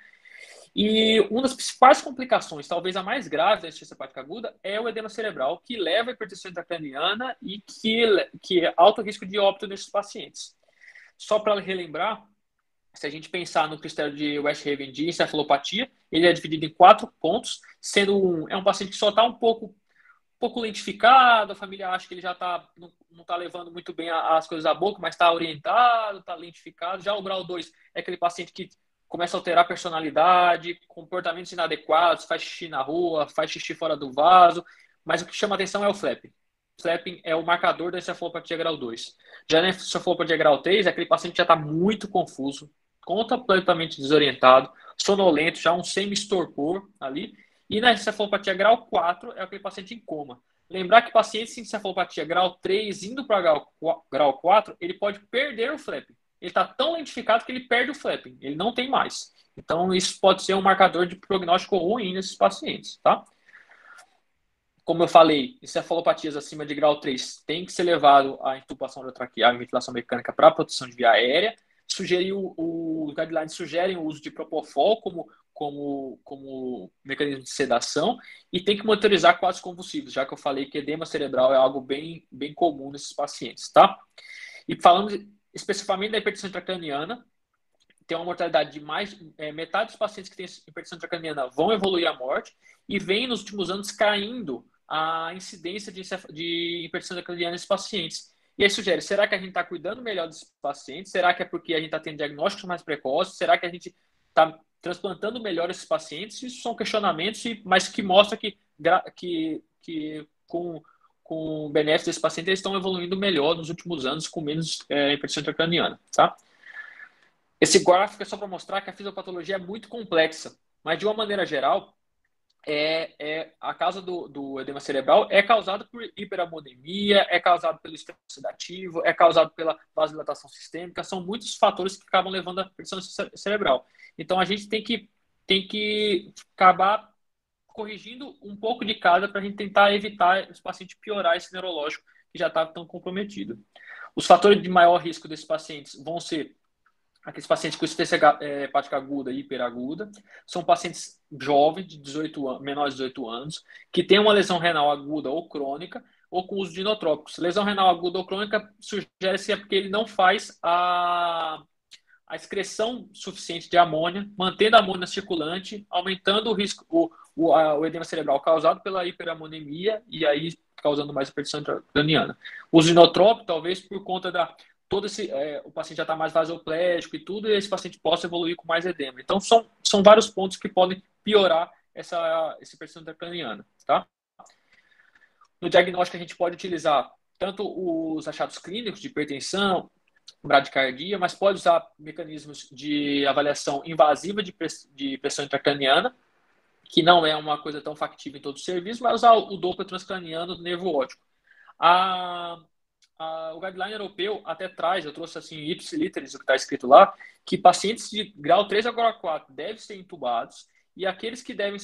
E uma das principais complicações, talvez a mais grave da insuficiência hepática aguda, é o edema cerebral, que leva à hipertensão intracraniana e que é alto risco de óbito nesses pacientes. Só para relembrar, se a gente pensar no critério de Westhaven de encefalopatia, ele é dividido em 4 pontos, sendo um paciente que só está um pouco lentificado, a família acha que ele já não está levando muito bem as coisas à boca, mas está orientado, está lentificado. Já o grau 2 é aquele paciente que começa a alterar a personalidade, comportamentos inadequados, faz xixi na rua, faz xixi fora do vaso, mas o que chama atenção é o flapping. Flapping é o marcador da encefalopatia grau 2. Já na encefalopatia grau 3, é aquele paciente que já está muito confuso, completamente desorientado, sonolento, já um semi-estorpor ali. E na encefalopatia grau 4 é aquele paciente em coma. Lembrar que pacientes em encefalopatia grau 3 indo para grau 4, ele pode perder o flapping. Ele está tão lentificado que ele perde o flapping, ele não tem mais. Então, isso pode ser um marcador de prognóstico ruim nesses pacientes, tá? Como eu falei, encefalopatias acima de grau 3 tem que ser levado à intubação traqueal e ventilação mecânica para proteção de via aérea. Os guidelines sugerem o uso de propofol como mecanismo de sedação e tem que monitorizar quadros convulsivos, já que eu falei que edema cerebral é algo bem comum nesses pacientes, tá? E falando especificamente da hipertensão intracraniana, tem uma mortalidade de metade dos pacientes que têm hipertensão intracraniana vão evoluir à morte e vem nos últimos anos caindo a incidência de hipertensão intracraniana nesses pacientes. E aí sugere, será que a gente está cuidando melhor desses pacientes? Será que é porque a gente está tendo diagnósticos mais precoces? Será que a gente está transplantando melhor esses pacientes? Isso são questionamentos, mas que mostram que com o benefício desses pacientes, eles estão evoluindo melhor nos últimos anos, com menos hipertensão intracraniana, tá? Esse gráfico é só para mostrar que a fisiopatologia é muito complexa, mas de uma maneira geral, a causa do edema cerebral é causada por hiperammonemia, é causado pelo estresse oxidativo, é causado pela vasodilatação sistêmica, são muitos fatores que acabam levando à hipertensão cerebral. Então a gente tem que acabar corrigindo um pouco de cada para a gente tentar evitar os pacientes piorar esse neurológico que já está tão comprometido. Os fatores de maior risco desses pacientes vão ser aqueles pacientes com insuficiência hepática aguda e hiperaguda, são pacientes jovens, de 18 anos, menores de 18 anos, que têm uma lesão renal aguda ou crônica, ou com uso de inotrópicos. Lesão renal aguda ou crônica sugere-se porque ele não faz a excreção suficiente de amônia, mantendo a amônia circulante, aumentando o risco, o edema cerebral causado pela hiperammonemia, e aí causando mais hipertensão intracraniana. O uso inotrópico, talvez por conta da todo esse o paciente já está mais vasoplégico e tudo, e esse paciente possa evoluir com mais edema. Então, são vários pontos que podem piorar essa hipertensão intracraniana, tá? No diagnóstico, a gente pode utilizar tanto os achados clínicos de hipertensão, bradicardia, mas pode usar mecanismos de avaliação invasiva de pressão intracraniana, que não é uma coisa tão factível em todo o serviço, mas usar o Doppler transcraniano do nervo óptico. O guideline europeu até traz, eu trouxe assim, ipsis literis, o que está escrito lá, que pacientes de grau 3 a grau 4 devem ser intubados e aqueles que devem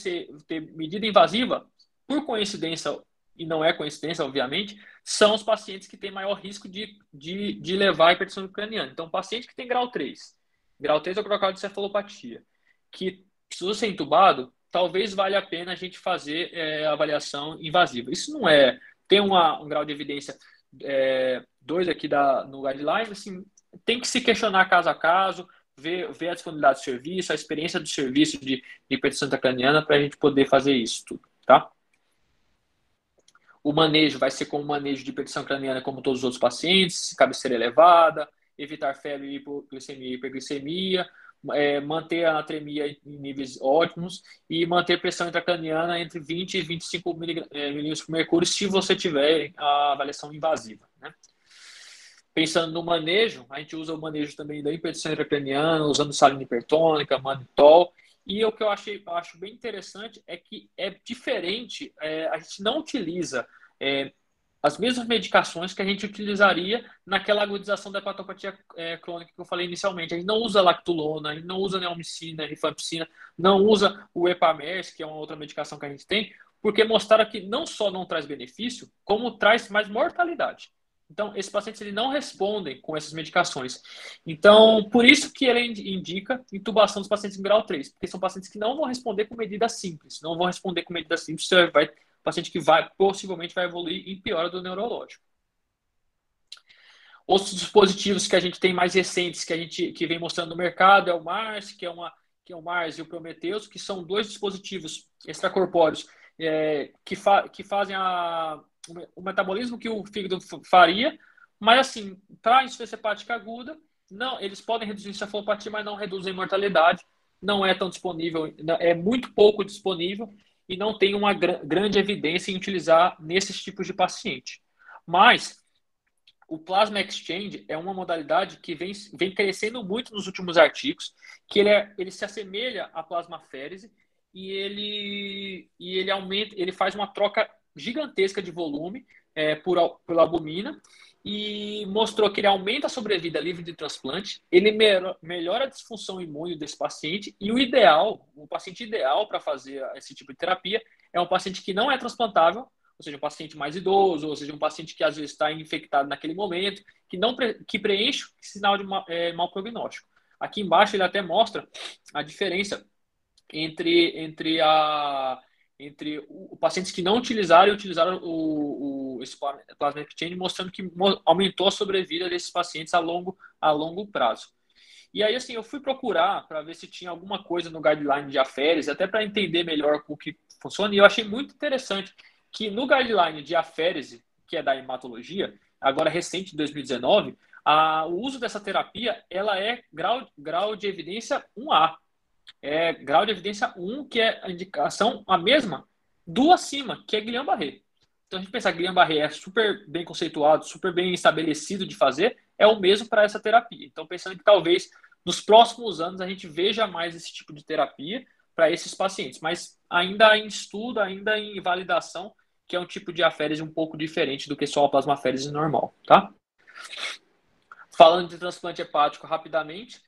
ter medida invasiva, por coincidência, e não é coincidência, obviamente, são os pacientes que têm maior risco de levar a hipertensão craniana. Então, paciente que tem grau 3 ou grau 4 de cefalopatia, que precisa ser intubado, talvez valha a pena a gente fazer avaliação invasiva. Isso não é... Tem um grau de evidência 2 aqui no guideline, assim, tem que se questionar caso a caso, ver a disponibilidade do serviço, a experiência do serviço de hipertensão intracraniana para a gente poder fazer isso tudo, tá? O manejo vai ser como manejo de hipertensão craniana como todos os outros pacientes, cabeceira elevada, evitar febre, hipoglicemia e hiperglicemia, manter a anatremia em níveis ótimos e manter pressão intracraniana entre 20 e 25 milímetros por mercúrio se você tiver a avaliação invasiva, né? Pensando no manejo, a gente usa o manejo também da hipertensão intracraniana, usando salina hipertônica, mannitol. E o que eu acho bem interessante é que é diferente, a gente não utiliza as mesmas medicações que a gente utilizaria naquela agudização da hepatopatia crônica que eu falei inicialmente. A gente não usa lactulona, a gente não usa neomicina, rifampicina, não usa o Epamers, que é uma outra medicação que a gente tem, porque mostraram que não só não traz benefício, como traz mais mortalidade. Então, esses pacientes eles não respondem com essas medicações. Então, por isso que ele indica intubação dos pacientes em grau 3, porque são pacientes que não vão responder com medida simples. Não vão responder com medida simples, paciente que possivelmente vai evoluir em piora do neurológico. Outros dispositivos que a gente tem mais recentes, que vem mostrando no mercado, é o MARS, que é o MARS e o Prometheus, que são dois dispositivos extracorpóreos que fazem o metabolismo que o fígado faria, mas assim, para insuficiência hepática aguda, não, eles podem reduzir encefalopatia, mas não reduzem mortalidade, não é tão disponível, é muito pouco disponível e não tem uma grande evidência em utilizar nesses tipos de paciente. Mas o Plasma Exchange é uma modalidade que vem crescendo muito nos últimos artigos, que ele se assemelha à plasmaférese e ele aumenta, ele faz uma troca gigantesca de volume por albumina e mostrou que ele aumenta a sobrevida livre de transplante, ele melhora a disfunção imune desse paciente e o paciente ideal para fazer esse tipo de terapia é um paciente que não é transplantável, ou seja, um paciente mais idoso, ou seja, um paciente que às vezes está infectado naquele momento, que preenche o sinal de mau prognóstico. Aqui embaixo ele até mostra a diferença entre pacientes que não utilizaram e utilizaram esse Plasma Exchange, mostrando que aumentou a sobrevida desses pacientes a longo prazo. E aí, assim, eu fui procurar para ver se tinha alguma coisa no guideline de aféres, até para entender melhor o que funciona, e eu achei muito interessante que no guideline de aférese, que é da hematologia, agora recente, de 2019, o uso dessa terapia ela é grau de evidência 1A. É grau de evidência 1, que é a indicação a mesma do acima, que é Guillain-Barré. Então, a gente pensar que Guillain-Barré é super bem conceituado, super bem estabelecido de fazer, é o mesmo para essa terapia. Então, pensando que talvez nos próximos anos a gente veja mais esse tipo de terapia para esses pacientes, mas ainda em estudo, ainda em validação, que é um tipo de aférese um pouco diferente do que só a plasmaférese normal, tá? Falando de transplante hepático rapidamente,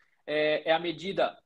a medida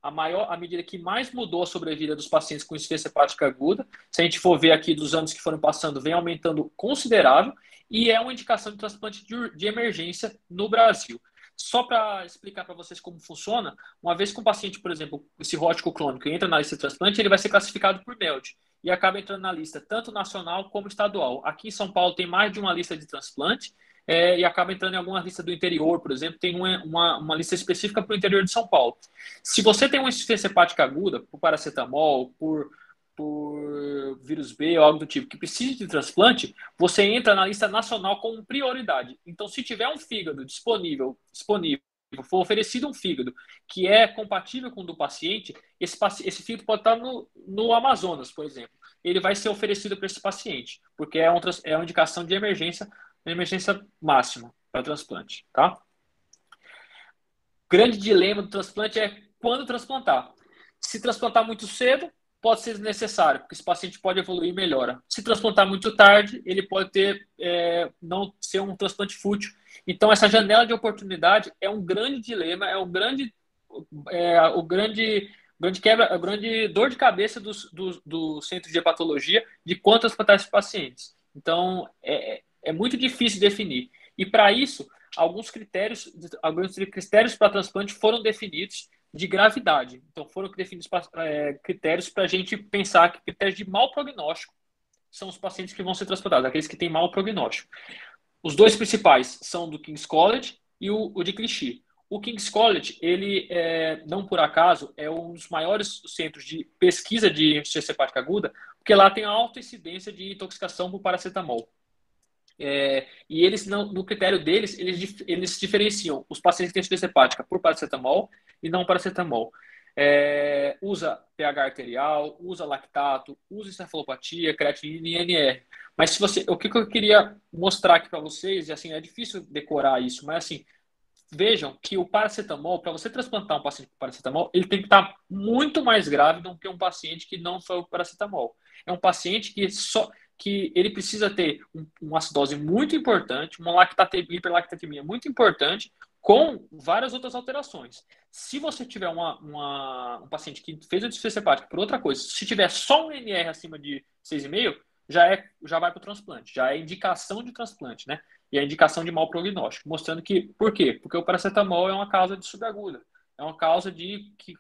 que mais mudou a sobrevida dos pacientes com insuficiência hepática aguda. Se a gente for ver aqui dos anos que foram passando, vem aumentando considerável e é uma indicação de transplante de emergência no Brasil. Só para explicar para vocês como funciona, uma vez que um paciente, por exemplo, cirrótico crônico entra na lista de transplante, ele vai ser classificado por MELD e acaba entrando na lista tanto nacional como estadual. Aqui em São Paulo tem mais de uma lista de transplante, e acaba entrando em alguma lista do interior, por exemplo, tem uma lista específica para o interior de São Paulo. Se você tem uma insuficiência hepática aguda, por paracetamol, por vírus B ou algo do tipo que precise de transplante, você entra na lista nacional como prioridade. Então, se tiver um fígado disponível, for oferecido um fígado que é compatível com o do paciente, esse fígado pode estar no Amazonas, por exemplo. Ele vai ser oferecido para esse paciente, porque é uma indicação de emergência máxima para transplante, tá? Grande dilema do transplante é quando transplantar. Se transplantar muito cedo, pode ser necessário, porque esse paciente pode evoluir e melhora. Se transplantar muito tarde, ele pode não ser um transplante fútil. Então, essa janela de oportunidade é um grande dilema, a grande dor de cabeça do centro de hepatologia de quanto transplantar esses pacientes. Então, é muito difícil definir. E para isso, alguns critérios para transplante foram definidos de gravidade. Então, foram definidos critérios para a gente pensar que critérios de mau prognóstico são os pacientes que vão ser transplantados, aqueles que têm mau prognóstico. Os dois principais são do King's College e o de Clichy. O King's College, ele, não por acaso, é um dos maiores centros de pesquisa de insuficiência hepática aguda, porque lá tem alta incidência de intoxicação por paracetamol. E eles, no critério deles, eles diferenciam os pacientes que têm insuficiência hepática por paracetamol e não paracetamol. Usa pH arterial, usa lactato, usa encefalopatia, creatinina e INR. Mas o que eu queria mostrar aqui para vocês, e assim, é difícil decorar isso, mas assim, vejam que o paracetamol, para você transplantar um paciente com paracetamol, ele tem que estar muito mais grave do que um paciente que não foi o paracetamol. É um paciente que ele precisa ter uma acidose muito importante, uma hiperlactatemia muito importante, com várias outras alterações. Se você tiver um paciente que fez a insuficiência hepática por outra coisa, se tiver só um NR acima de 6,5, já vai para o transplante, já é indicação de transplante, né? E a indicação de mau prognóstico, mostrando que, por quê? Porque o paracetamol é uma causa de subaguda, é uma causa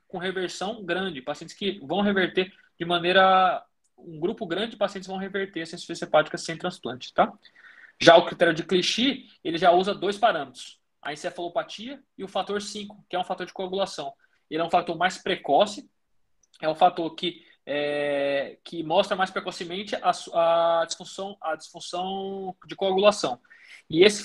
com reversão grande, pacientes que vão reverter de maneira, um grupo grande de pacientes vão reverter essa insuficiência hepática sem transplante, tá? Já o critério de Clichy, ele já usa dois parâmetros, a encefalopatia e o fator 5, que é um fator de coagulação. Ele é um fator mais precoce, é um fator que mostra mais precocemente a disfunção de coagulação. E esse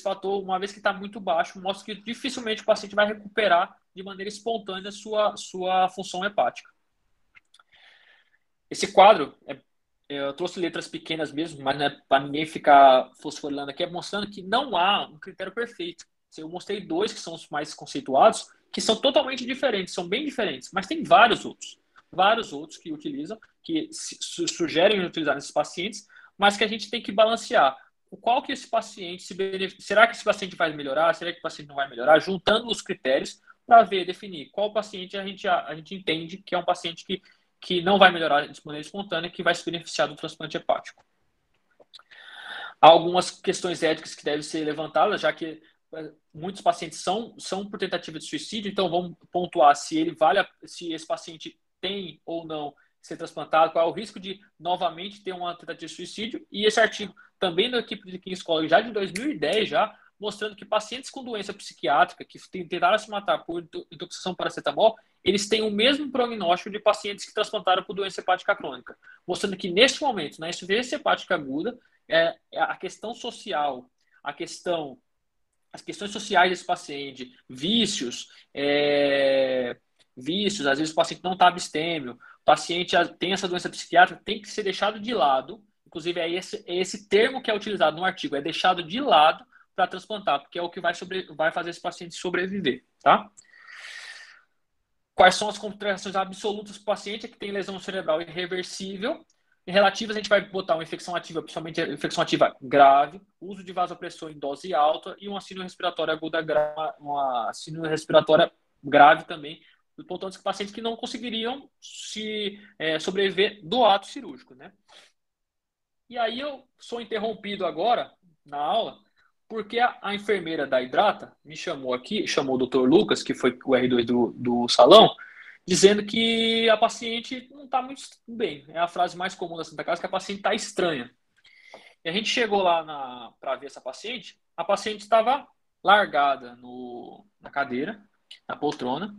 fator, uma vez que está muito baixo, mostra que dificilmente o paciente vai recuperar de maneira espontânea sua função hepática. Esse quadro, eu trouxe letras pequenas mesmo, mas não é para ninguém ficar fosforilando aqui, é mostrando que não há um critério perfeito. Eu mostrei dois que são os mais conceituados, que são totalmente diferentes, são bem diferentes, mas tem vários outros que utilizam, que sugerem utilizar nesses pacientes, mas que a gente tem que balancear. Qual que esse paciente se beneficia? Será que esse paciente vai melhorar? Será que o paciente não vai melhorar? Juntando os critérios para definir qual paciente a gente entende que é um paciente que não vai melhorar de maneira espontânea, que vai se beneficiar do transplante hepático. Há algumas questões éticas que devem ser levantadas, já que muitos pacientes são por tentativa de suicídio, então vamos pontuar se esse paciente tem ou não ser transplantado, qual é o risco de novamente ter uma tentativa de suicídio. E esse artigo também da equipe de King's College, já de 2010, já mostrando que pacientes com doença psiquiátrica que tentaram se matar por intoxicação por paracetamol, eles têm o mesmo prognóstico de pacientes que transplantaram por doença hepática crônica, mostrando que neste momento, na insuficiência hepática aguda, a questão social, as questões sociais desse paciente, vícios, às vezes o paciente não está abstêmio, o paciente tem essa doença psiquiátrica, tem que ser deixado de lado. Inclusive, é esse termo que é utilizado no artigo, é deixado de lado para transplantar, porque é o que vai fazer esse paciente sobreviver, tá? Quais são as complicações absolutas do paciente? É que tem lesão cerebral irreversível. Em relativas, a gente vai botar uma infecção ativa, principalmente infecção ativa grave, uso de vasopressor em dose alta e uma síndrome respiratória aguda grave, uma síndrome respiratória grave também, pontuando que pacientes que não conseguiriam sobreviver do ato cirúrgico, né? E aí eu sou interrompido agora, na aula, porque a enfermeira da Hidrata me chamou aqui, chamou o Dr. Lucas, que foi o R2 do salão, dizendo que a paciente não está muito bem. É a frase mais comum da Santa Casa, que a paciente está estranha. E a gente chegou lá para ver essa paciente, a paciente estava largada na cadeira, na poltrona,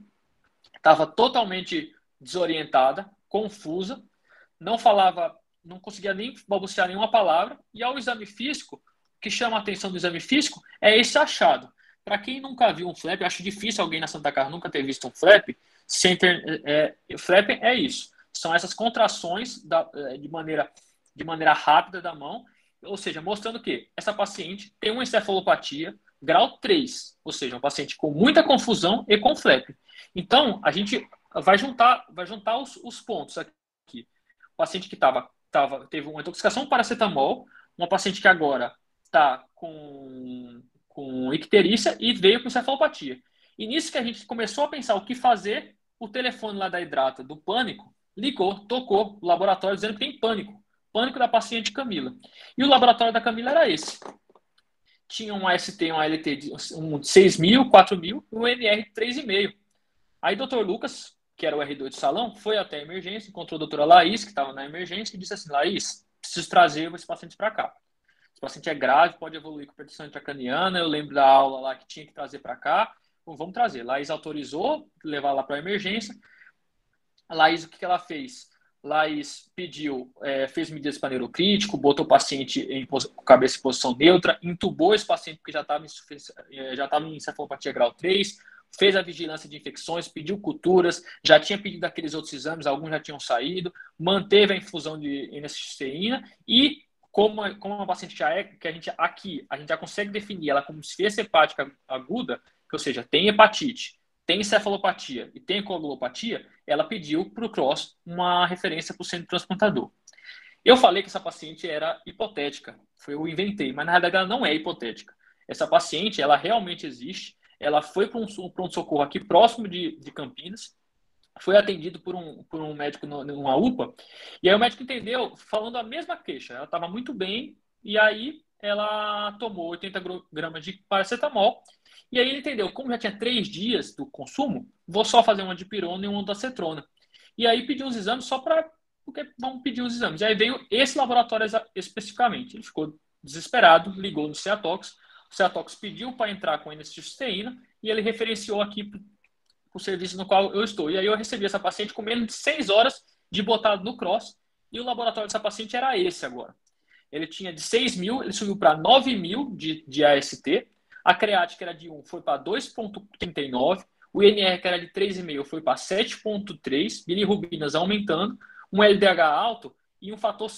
estava totalmente desorientada, confusa, não falava, não conseguia nem balbuciar nenhuma palavra, e ao exame físico, o que chama a atenção do exame físico é esse achado. Para quem nunca viu um flap, acho difícil alguém na Santa Casa nunca ter visto um flap, flap é isso, são essas contrações de maneira rápida da mão, ou seja, mostrando que essa paciente tem uma encefalopatia grau 3, ou seja, um paciente com muita confusão e com flap. Então, a gente vai juntar os pontos aqui. O paciente que teve uma intoxicação por paracetamol, uma paciente que agora está com icterícia e veio com encefalopatia. E nisso que a gente começou a pensar o que fazer, o telefone lá da Hidrata, do Pânico, ligou, tocou o laboratório dizendo que tem pânico. Pânico da paciente Camila. E o laboratório da Camila era esse. Tinha um AST, um ALT de 6.000, 4.000 e um NR 3,5. Aí o Dr. Lucas, que era o R2 do salão, foi até a emergência, encontrou a doutora Laís, que estava na emergência, e disse assim, Laís, preciso trazer esse paciente para cá. Esse paciente é grave, pode evoluir com hipertensão intracraniana, eu lembro da aula lá que tinha que trazer para cá, então vamos trazer. Laís autorizou, levar lá para a emergência. A Laís, o que ela fez? Laís pediu, fez medidas para neurocrítico, botou o paciente com cabeça em posição neutra, intubou esse paciente porque já estava em encefalopatia grau 3, fez a vigilância de infecções, pediu culturas, já tinha pedido aqueles outros exames, alguns já tinham saído, manteve a infusão de N-acetilceína e, como uma paciente já que a gente já consegue definir ela como insuficiência hepática aguda, ou seja, tem hepatite, tem encefalopatia e tem coagulopatia, ela pediu para o CROSS uma referência para o centro transplantador. Eu falei que essa paciente era hipotética, eu inventei, mas na realidade ela não é hipotética. Essa paciente, ela realmente existe, ela foi para um pronto-socorro aqui próximo de Campinas, foi atendido por um médico numa UPA, e aí o médico entendeu, falando a mesma queixa, ela estava muito bem, e aí ela tomou 80 gramas de paracetamol, e aí ele entendeu, como já tinha 3 dias do consumo, vou só fazer uma dipirona e uma ondansetrona. E aí pediu os exames porque vamos pedir os exames. E aí veio esse laboratório especificamente. Ele ficou desesperado, ligou no Ceatox, o Ceatox pediu para entrar com N-acetilcisteína e ele referenciou aqui para o serviço no qual eu estou. E aí eu recebi essa paciente com menos de 6 horas de botado no CROSS e o laboratório dessa paciente era esse agora. Ele tinha de 6.000, ele subiu para 9.000 de AST, a creatina que era de 1 foi para 2,39, o INR que era de 3,5 foi para 7,3, bilirrubinas aumentando, um LDH alto e um fator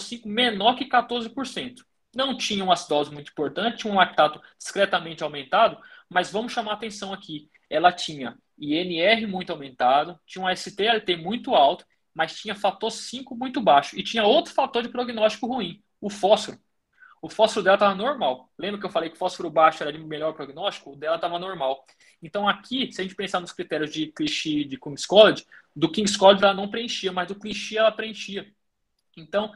5 menor que 14%. Não tinha uma acidose muito importante, tinha um lactato discretamente aumentado, mas vamos chamar a atenção aqui. Ela tinha INR muito aumentado, tinha um AST-LT muito alto, mas tinha fator 5 muito baixo. E tinha outro fator de prognóstico ruim, o fósforo. O fósforo dela estava normal. Lembra que eu falei que o fósforo baixo era de melhor prognóstico? O dela estava normal. Então aqui, se a gente pensar nos critérios de Clichy de King's College, do King's College ela não preenchia, mas do Clichy ela preenchia. Então,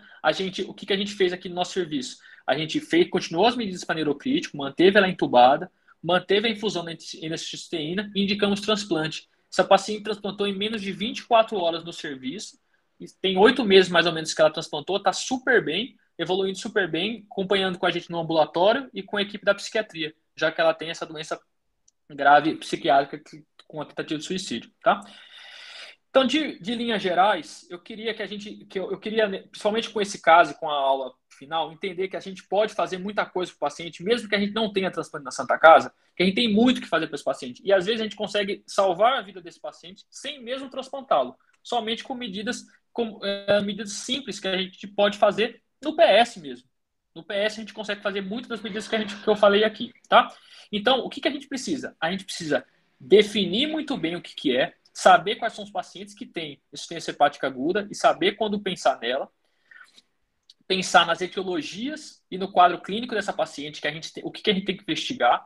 o que a gente fez aqui no nosso serviço? A gente continuou as medidas para neurocrítico, manteve ela entubada, manteve a infusão de N-acetilceína e indicamos transplante. Essa paciente transplantou em menos de 24 horas no serviço. Tem 8 meses mais ou menos que ela transplantou, está super bem, evoluindo super bem, acompanhando com a gente no ambulatório e com a equipe da psiquiatria, já que ela tem essa doença grave psiquiátrica com a tentativa de suicídio, tá? Então, de linhas gerais, eu queria eu queria, principalmente com esse caso e com a aula final, entender que a gente pode fazer muita coisa para o paciente, mesmo que a gente não tenha transplante na Santa Casa, que a gente tem muito que fazer para esse paciente. E às vezes a gente consegue salvar a vida desse paciente sem mesmo transplantá-lo, somente com medidas simples que a gente pode fazer no PS mesmo. No PS a gente consegue fazer muitas das medidas que eu falei aqui, tá? Então, o que a gente precisa? A gente precisa definir muito bem o que é, saber quais são os pacientes que têm insuficiência hepática aguda e saber quando pensar nela, pensar nas etiologias e no quadro clínico dessa paciente, o que a gente tem que investigar,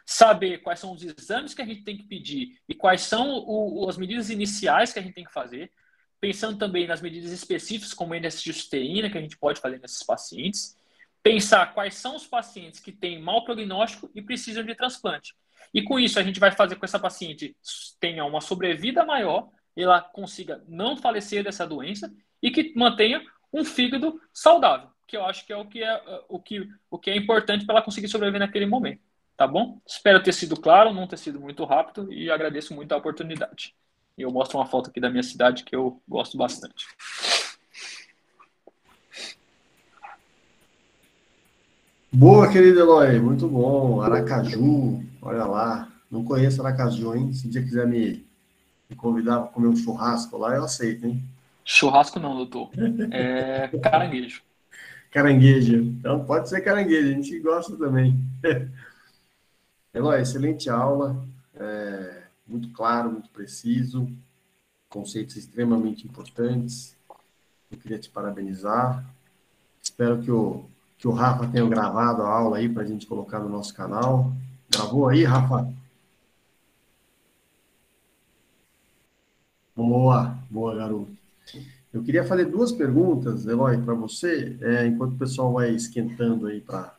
saber quais são os exames que a gente tem que pedir e quais são as medidas iniciais que a gente tem que fazer, pensando também nas medidas específicas, como a N-acetilcisteína, que a gente pode fazer nesses pacientes, pensar quais são os pacientes que têm mau prognóstico e precisam de transplante. E com isso, a gente vai fazer com que essa paciente tenha uma sobrevida maior, ela consiga não falecer dessa doença e que mantenha um fígado saudável, que eu acho que é o que é importante para ela conseguir sobreviver naquele momento. Tá bom? Espero ter sido claro, não ter sido muito rápido e agradeço muito a oportunidade. Eu mostro uma foto aqui da minha cidade que eu gosto bastante. Boa, querido Eloy, muito bom. Aracaju, olha lá. Não conheço Aracaju, hein? Se um dia quiser me convidar para comer um churrasco lá, eu aceito, hein? Churrasco não, doutor. É caranguejo. Caranguejo. Então, pode ser caranguejo, a gente gosta também. Eloy, excelente aula, muito claro, muito preciso, conceitos extremamente importantes. Eu queria te parabenizar. Espero que o Rafa tenha gravado a aula aí para a gente colocar no nosso canal. Gravou aí, Rafa? Boa, boa, garoto. Eu queria fazer duas perguntas, Eloy, para você, enquanto o pessoal vai esquentando aí para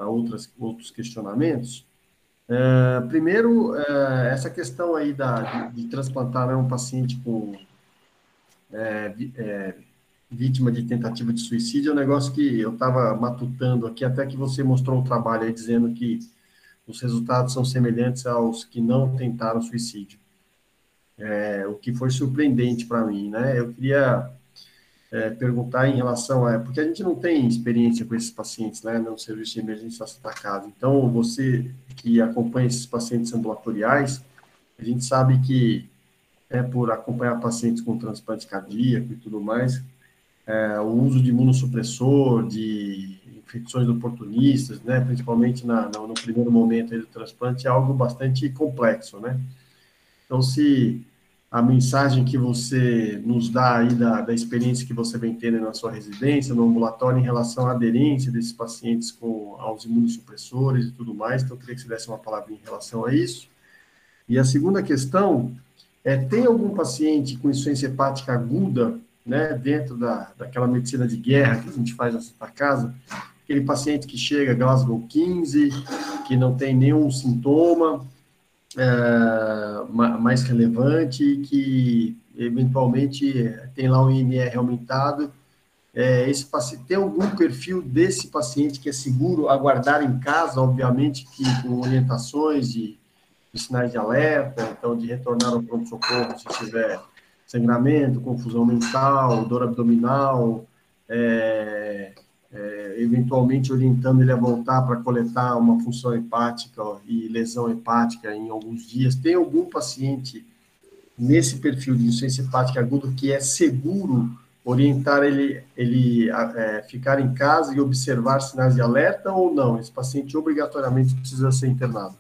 outros questionamentos. Primeiro, essa questão aí de transplantar, né, um paciente com vítima de tentativa de suicídio é um negócio que eu estava matutando aqui, até que você mostrou um trabalho aí dizendo que os resultados são semelhantes aos que não tentaram suicídio. O que foi surpreendente para mim, né? Eu queria perguntar em relação a... Porque a gente não tem experiência com esses pacientes, né, no serviço de emergência hospitalar. Então, você que acompanha esses pacientes ambulatoriais, a gente sabe que por acompanhar pacientes com transplante cardíaco e tudo mais, o uso de imunossupressor, de infecções oportunistas, né, principalmente no primeiro momento aí do transplante, é algo bastante complexo, né? Então, se a mensagem que você nos dá aí da experiência que você vem tendo na sua residência, no ambulatório, em relação à aderência desses pacientes aos imunossupressores e tudo mais, então eu queria que você desse uma palavrinha em relação a isso. E a segunda questão tem algum paciente com insuficiência hepática aguda, né, dentro daquela medicina de guerra que a gente faz na Santa Casa, aquele paciente que chega Glasgow 15, que não tem nenhum sintoma, mais relevante, que eventualmente tem lá um INR aumentado. Esse paciente tem algum perfil desse paciente que é seguro aguardar em casa, obviamente que com orientações de sinais de alerta, então de retornar ao pronto-socorro se tiver sangramento, confusão mental, dor abdominal, eventualmente orientando ele a voltar para coletar uma função hepática e lesão hepática em alguns dias. Tem algum paciente nesse perfil de insuficiência hepática aguda que é seguro orientar ele a ficar em casa e observar sinais de alerta ou não? Esse paciente obrigatoriamente precisa ser internado.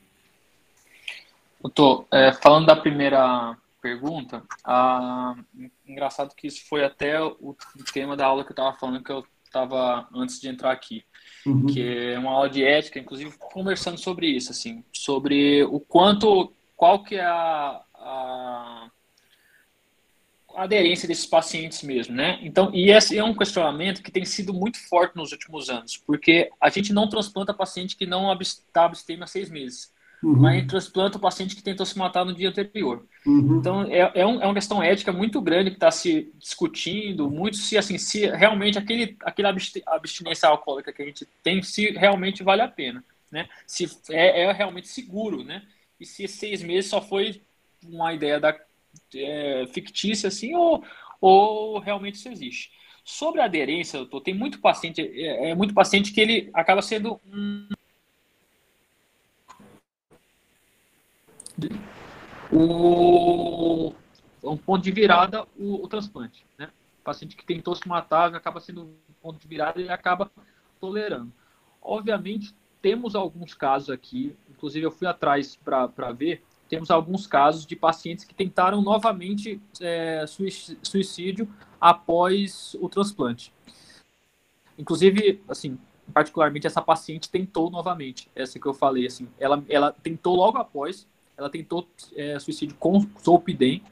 Doutor, falando da primeira pergunta, engraçado que isso foi até o tema da aula que eu estava falando, que eu estava antes de entrar aqui, que é uma aula de ética, inclusive conversando sobre isso, assim, sobre o quanto, qual que é a aderência desses pacientes mesmo, né? Então, e esse é um questionamento que tem sido muito forte nos últimos anos, porque a gente não transplanta paciente que não está abstêmio há 6 meses, mas transplanta o paciente que tentou se matar no dia anterior. Então, é uma questão ética muito grande que está se discutindo muito se, assim, se realmente aquela abstinência alcoólica que a gente tem, se realmente vale a pena, né? Se é realmente seguro, né? E se 6 meses só foi uma ideia fictícia, assim, ou realmente isso existe. Sobre a aderência, doutor, tem muito paciente que ele acaba sendo o, um ponto de virada o transplante, né? O paciente que tentou se matar acaba sendo um ponto de virada e ele acaba tolerando. Obviamente, temos alguns casos aqui, inclusive eu fui atrás para ver, temos alguns casos de pacientes que tentaram novamente suicídio após o transplante. Inclusive, assim, particularmente essa paciente tentou novamente, essa que eu falei, assim, ela tentou logo após, ela tentou suicídio com zolpidem,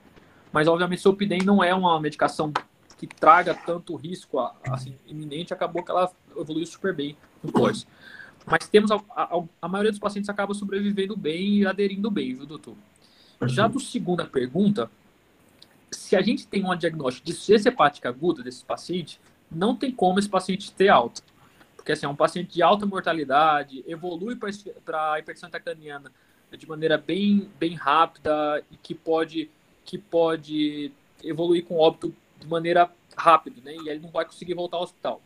mas obviamente zolpidem não é uma medicação que traga tanto risco assim, iminente, acabou que ela evoluiu super bem no pós. Mas temos a maioria dos pacientes acaba sobrevivendo bem e aderindo bem, viu, doutor? Já do segunda pergunta, se a gente tem um diagnóstico de insuficiência hepática aguda desse paciente, não tem como esse paciente ter alta. Porque assim, é um paciente de alta mortalidade, evolui para a hipertensão intracraniana de maneira bem rápida e que pode evoluir com óbito de maneira rápida, né? E ele não vai conseguir voltar ao hospital.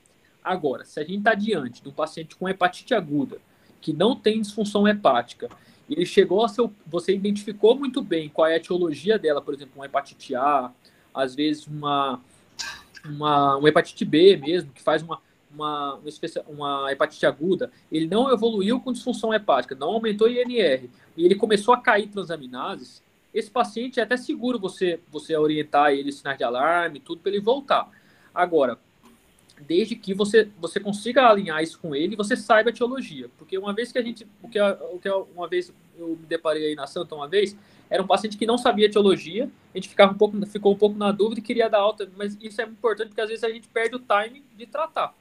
Agora, se a gente está diante de um paciente com hepatite aguda, que não tem disfunção hepática, ele chegou a seu, você identificou muito bem qual é a etiologia dela, por exemplo, uma hepatite A, às vezes uma hepatite B mesmo, que faz uma hepatite aguda, ele não evoluiu com disfunção hepática, não aumentou INR, e ele começou a cair transaminases, esse paciente é até seguro você orientar ele, sinais de alarme, tudo para ele voltar. Agora, desde que você consiga alinhar isso com ele e você saiba a etiologia. Porque uma vez que uma vez eu me deparei aí na Santa uma vez, era um paciente que não sabia a etiologia, a gente ficou um pouco na dúvida e queria dar alta, mas isso é importante porque às vezes a gente perde o time de tratar.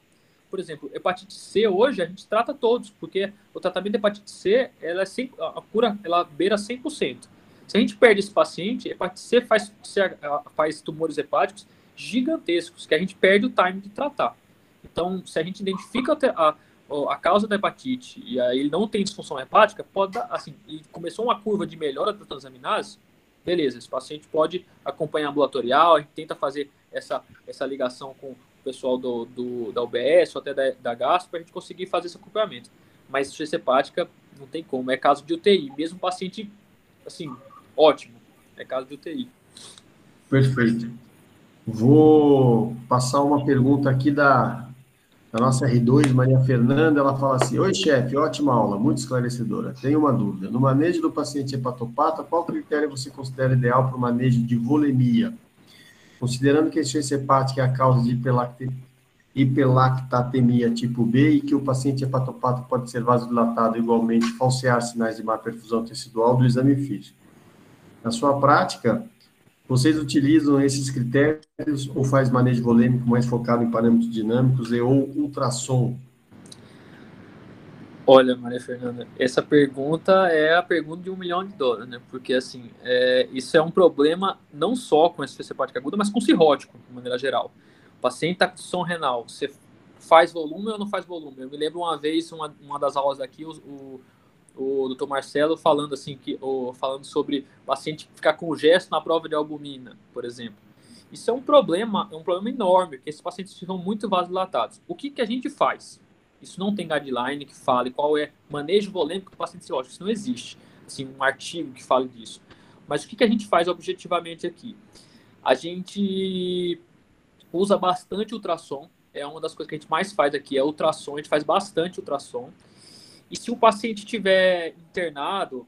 Por exemplo, hepatite C hoje a gente trata todos, porque o tratamento de hepatite C, a cura ela beira 100%. Se a gente perde esse paciente, hepatite C faz tumores hepáticos gigantescos, que a gente perde o time de tratar. Então, se a gente identifica a causa da hepatite e aí ele não tem disfunção hepática, pode dar, assim, e começou uma curva de melhora da transaminase, beleza, esse paciente pode acompanhar ambulatorial, a gente tenta fazer essa ligação com o pessoal da UBS ou até da gastro para a gente conseguir fazer esse acompanhamento. Mas insuficiência hepática não tem como, é caso de UTI, mesmo paciente, assim, ótimo, é caso de UTI. Perfeito. Vou passar uma pergunta aqui da nossa R2, Maria Fernanda. Ela fala assim: oi, chefe, ótima aula, muito esclarecedora. Tenho uma dúvida. No manejo do paciente hepatopata, qual critério você considera ideal para o manejo de volemia? Considerando que a insuficiência hepática é a causa de hiperlactatemia tipo B e que o paciente hepatopata pode ser vasodilatado igualmente, falsear sinais de má perfusão tecidual do exame físico. Na sua prática, vocês utilizam esses critérios ou faz manejo volêmico mais focado em parâmetros dinâmicos e ou ultrassom? Olha, Maria Fernanda, essa pergunta é a pergunta de $1 milhão, né? Porque, assim, isso é um problema não só com a insuficiência hepática aguda, mas com cirrótico, de maneira geral. O paciente está com disfunção renal, você faz volume ou não faz volume? Eu me lembro uma vez, uma das aulas aqui, o doutor Marcelo falando assim falando sobre o paciente ficar com gesto na prova de albumina, por exemplo. Isso é um problema enorme, porque esses pacientes ficam muito vasodilatados. O que a gente faz? Isso não tem guideline que fale qual é manejo volêmico do paciente cirrótico. Isso não existe, assim, um artigo que fale disso. Mas o que a gente faz objetivamente aqui? A gente usa bastante ultrassom. É uma das coisas que a gente mais faz aqui, é ultrassom. A gente faz bastante ultrassom. E se o paciente estiver internado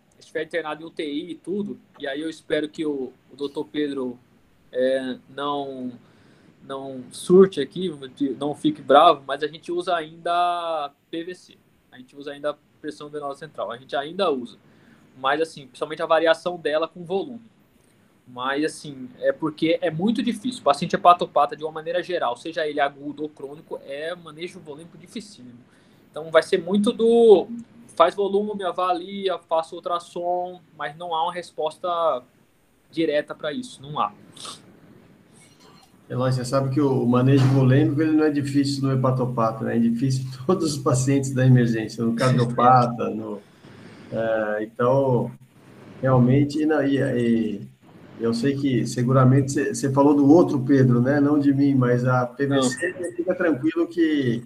em UTI e tudo, e aí eu espero que o doutor Pedro não surte aqui, não fique bravo, mas a gente usa ainda PVC. A gente usa ainda pressão venosa central. A gente ainda usa. Mas, assim, principalmente a variação dela com volume. Mas, assim, é porque é muito difícil. O paciente hepatopata, de uma maneira geral, seja ele agudo ou crônico, é manejo volêmico dificílimo. Então, vai ser muito faz volume, avalia, faça ultrassom, mas não há uma resposta direta para isso. Não há. Eloy, você sabe que o manejo volêmico ele não é difícil no hepatopata, né? É difícil em todos os pacientes da emergência, no cardiopata, então, realmente, eu sei que seguramente você falou do outro Pedro, né? Não de mim, mas a PVC, fica tranquilo que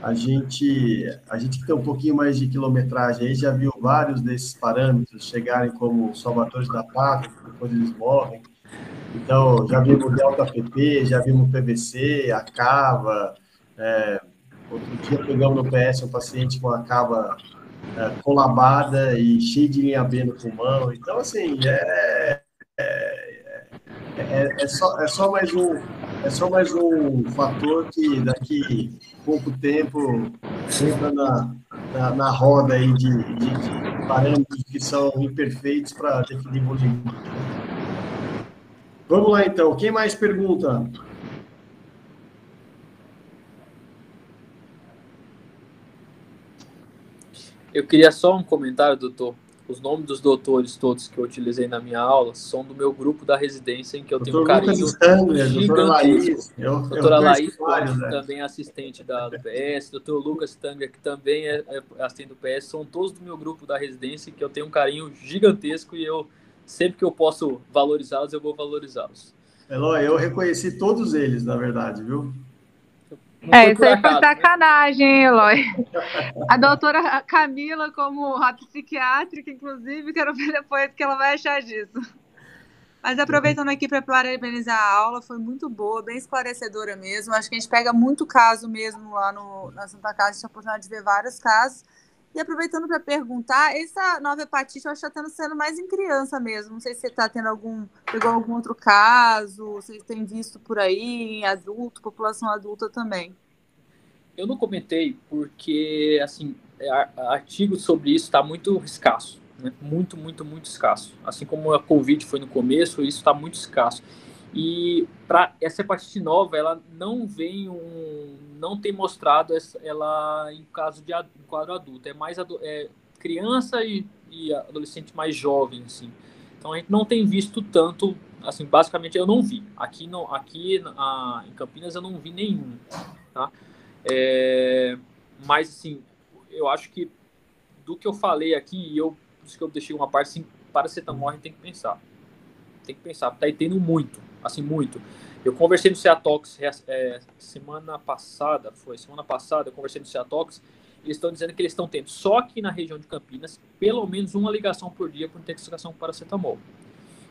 a gente que tem um pouquinho mais de quilometragem aí já viu vários desses parâmetros chegarem como salvadores da pátria, depois eles morrem. Então, já vimos delta PP, já vimos PVC, a cava. Outro dia pegamos no PS um paciente com a cava colabada e cheio de linha B no pulmão. Então, assim, é só mais um fator que daqui pouco tempo entra na roda aí de parâmetros que são imperfeitos para definir volume. Vamos lá, então. Quem mais pergunta? Eu queria só um comentário, doutor. Os nomes dos doutores todos que eu utilizei na minha aula são do meu grupo da residência, em que eu tenho um carinho gigantesco. Doutora Laís Ponte, que também é assistente do PS, doutor Lucas Tanger, que também é assistente do PS, são todos do meu grupo da residência, em que eu tenho um carinho gigantesco e sempre que eu posso valorizá-los, eu vou valorizá-los. Eloy, eu reconheci todos eles, na verdade, viu? Não foi Isso por aí foi acaso, né? sacanagem, hein, Eloy? A doutora Camila, como a psiquiátrica, inclusive, quero ver depois o que ela vai achar disso. Mas aproveitando aqui para parabenizar a aula, foi muito boa, bem esclarecedora mesmo. Acho que a gente pega muito caso mesmo lá na Santa Casa, a gente tem a oportunidade de ver vários casos. E aproveitando para perguntar, essa nova hepatite eu acho que está sendo mais em criança mesmo. Não sei se você está tendo pegou algum outro caso, vocês têm visto por aí em adulto, população adulta também. Eu não comentei porque, assim, artigos sobre isso está muito escasso, né? Muito, muito, muito escasso. Assim como a Covid foi no começo, isso está muito escasso. E para essa hepatite nova, ela não tem mostrado ela em caso de quadro adulto. É mais criança e adolescente mais jovem, assim. Então a gente não tem visto tanto, assim, basicamente eu não vi. Em Campinas eu não vi nenhum, tá? Mas, assim, eu acho que do que eu falei aqui, por isso que eu deixei uma parte assim, paracetamol a gente tem que pensar. Tem que pensar, tá aí tendo muito, assim, muito. Eu conversei no Ceatox semana passada, eu conversei no Ceatox, eles estão dizendo que eles estão tendo, só aqui na região de Campinas, pelo menos uma ligação por dia por intoxicação com paracetamol.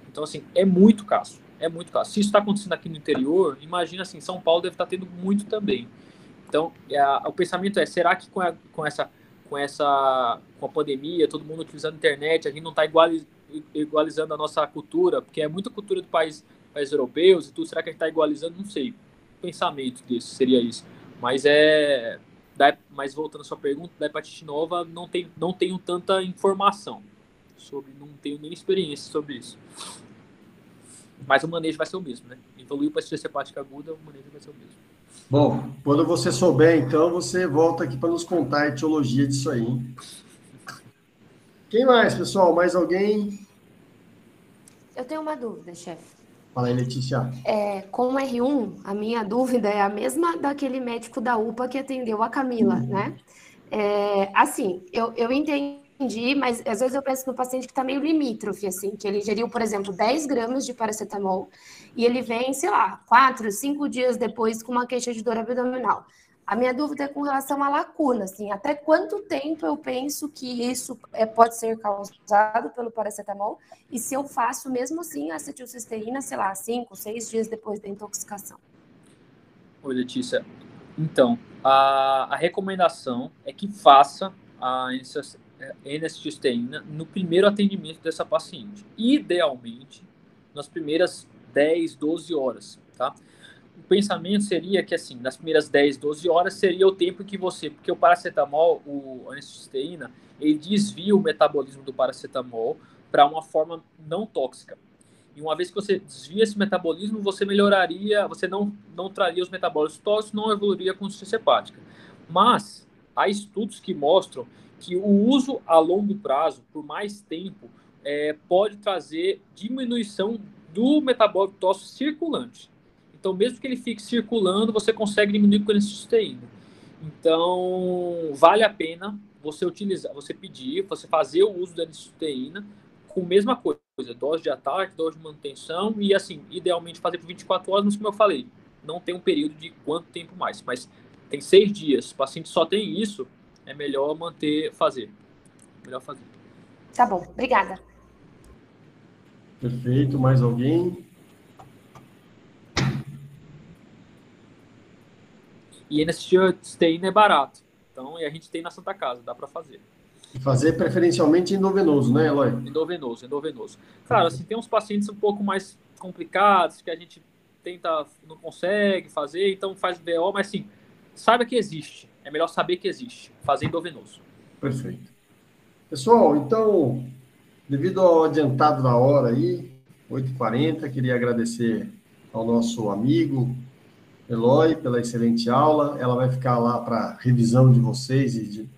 Então, assim, é muito caso. É muito caso. Se isso está acontecendo aqui no interior, imagina assim, São Paulo deve estar tendo muito também. Então, o pensamento é, será que com a pandemia, todo mundo utilizando a internet, a gente não está igualizando a nossa cultura, porque é muita cultura do países europeus e tudo, será que a gente está igualizando? Não sei. O pensamento disso seria isso. Mas voltando à sua pergunta, da hepatite nova, não tenho tanta informação sobre, não tenho nem experiência sobre isso. Mas o manejo vai ser o mesmo, né? Evoluiu para insuficiência hepática aguda, o manejo vai ser o mesmo. Bom, quando você souber, então, você volta aqui para nos contar a etiologia disso aí, hein? Quem mais, pessoal? Mais alguém? Eu tenho uma dúvida, chefe. Fala aí, Letícia. Com o R1, a minha dúvida é a mesma daquele médico da UPA que atendeu a Camila, né? Assim, eu entendi, mas às vezes eu penso no paciente que está meio limítrofe, assim, que ele ingeriu, por exemplo, 10 gramas de paracetamol e ele vem, sei lá, 4, 5 dias depois com uma queixa de dor abdominal. A minha dúvida é com relação à lacuna, assim, até quanto tempo eu penso que isso pode ser causado pelo paracetamol e se eu faço mesmo assim a acetilcisteína, sei lá, 5, 6 dias depois da intoxicação. Oi, Letícia. Então, a recomendação é que faça a N-acetilcisteína no primeiro atendimento dessa paciente. Idealmente, nas primeiras 10, 12 horas, tá? O pensamento seria que, assim, nas primeiras 10, 12 horas seria o tempo que porque o paracetamol, a N-acetilcisteína, ele desvia o metabolismo do paracetamol para uma forma não tóxica. E uma vez que você desvia esse metabolismo, você não traria os metabólitos tóxicos, não evoluiria com insuficiência hepática. Mas há estudos que mostram que o uso a longo prazo, por mais tempo, pode trazer diminuição do metabólito tóxico circulante. Então, mesmo que ele fique circulando, você consegue diminuir com a N-acetilcisteína. Então, vale a pena você pedir, você fazer o uso da N-acetilcisteína com a mesma coisa, dose de ataque, dose de manutenção e, assim, idealmente fazer por 24 horas, mas como eu falei, não tem um período de quanto tempo mais, mas tem 6 dias, o paciente só tem isso, é melhor fazer. Melhor fazer. Tá bom, obrigada. Perfeito, mais alguém? E N-acetilcisteína é barato, então, e a gente tem na Santa Casa, dá para fazer. Fazer preferencialmente endovenoso, né, Eloy? Endovenoso. Claro, assim, tem uns pacientes um pouco mais complicados, que a gente não consegue fazer, então faz VO, mas assim, saiba que existe. É melhor saber que existe. Fazer endovenoso. Perfeito. Pessoal, então, devido ao adiantado da hora aí, 8h40, queria agradecer ao nosso amigo Eloy pela excelente aula. Ela vai ficar lá para revisão de vocês e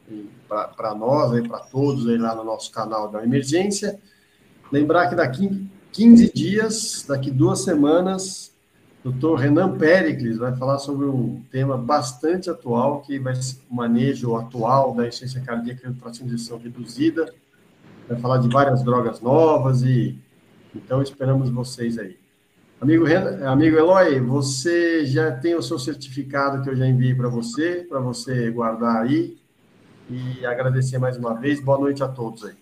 para nós, para todos aí lá no nosso canal da Emergência. Lembrar que daqui 15 dias, daqui 2 semanas, o Dr. Renan Péricles vai falar sobre um tema bastante atual, que vai ser o manejo atual da insuficiência cardíaca em fração de ejeção reduzida. Vai falar de várias drogas novas então esperamos vocês aí. Amigo Eloy, você já tem o seu certificado que eu já enviei para você guardar aí. E agradecer mais uma vez. Boa noite a todos aí.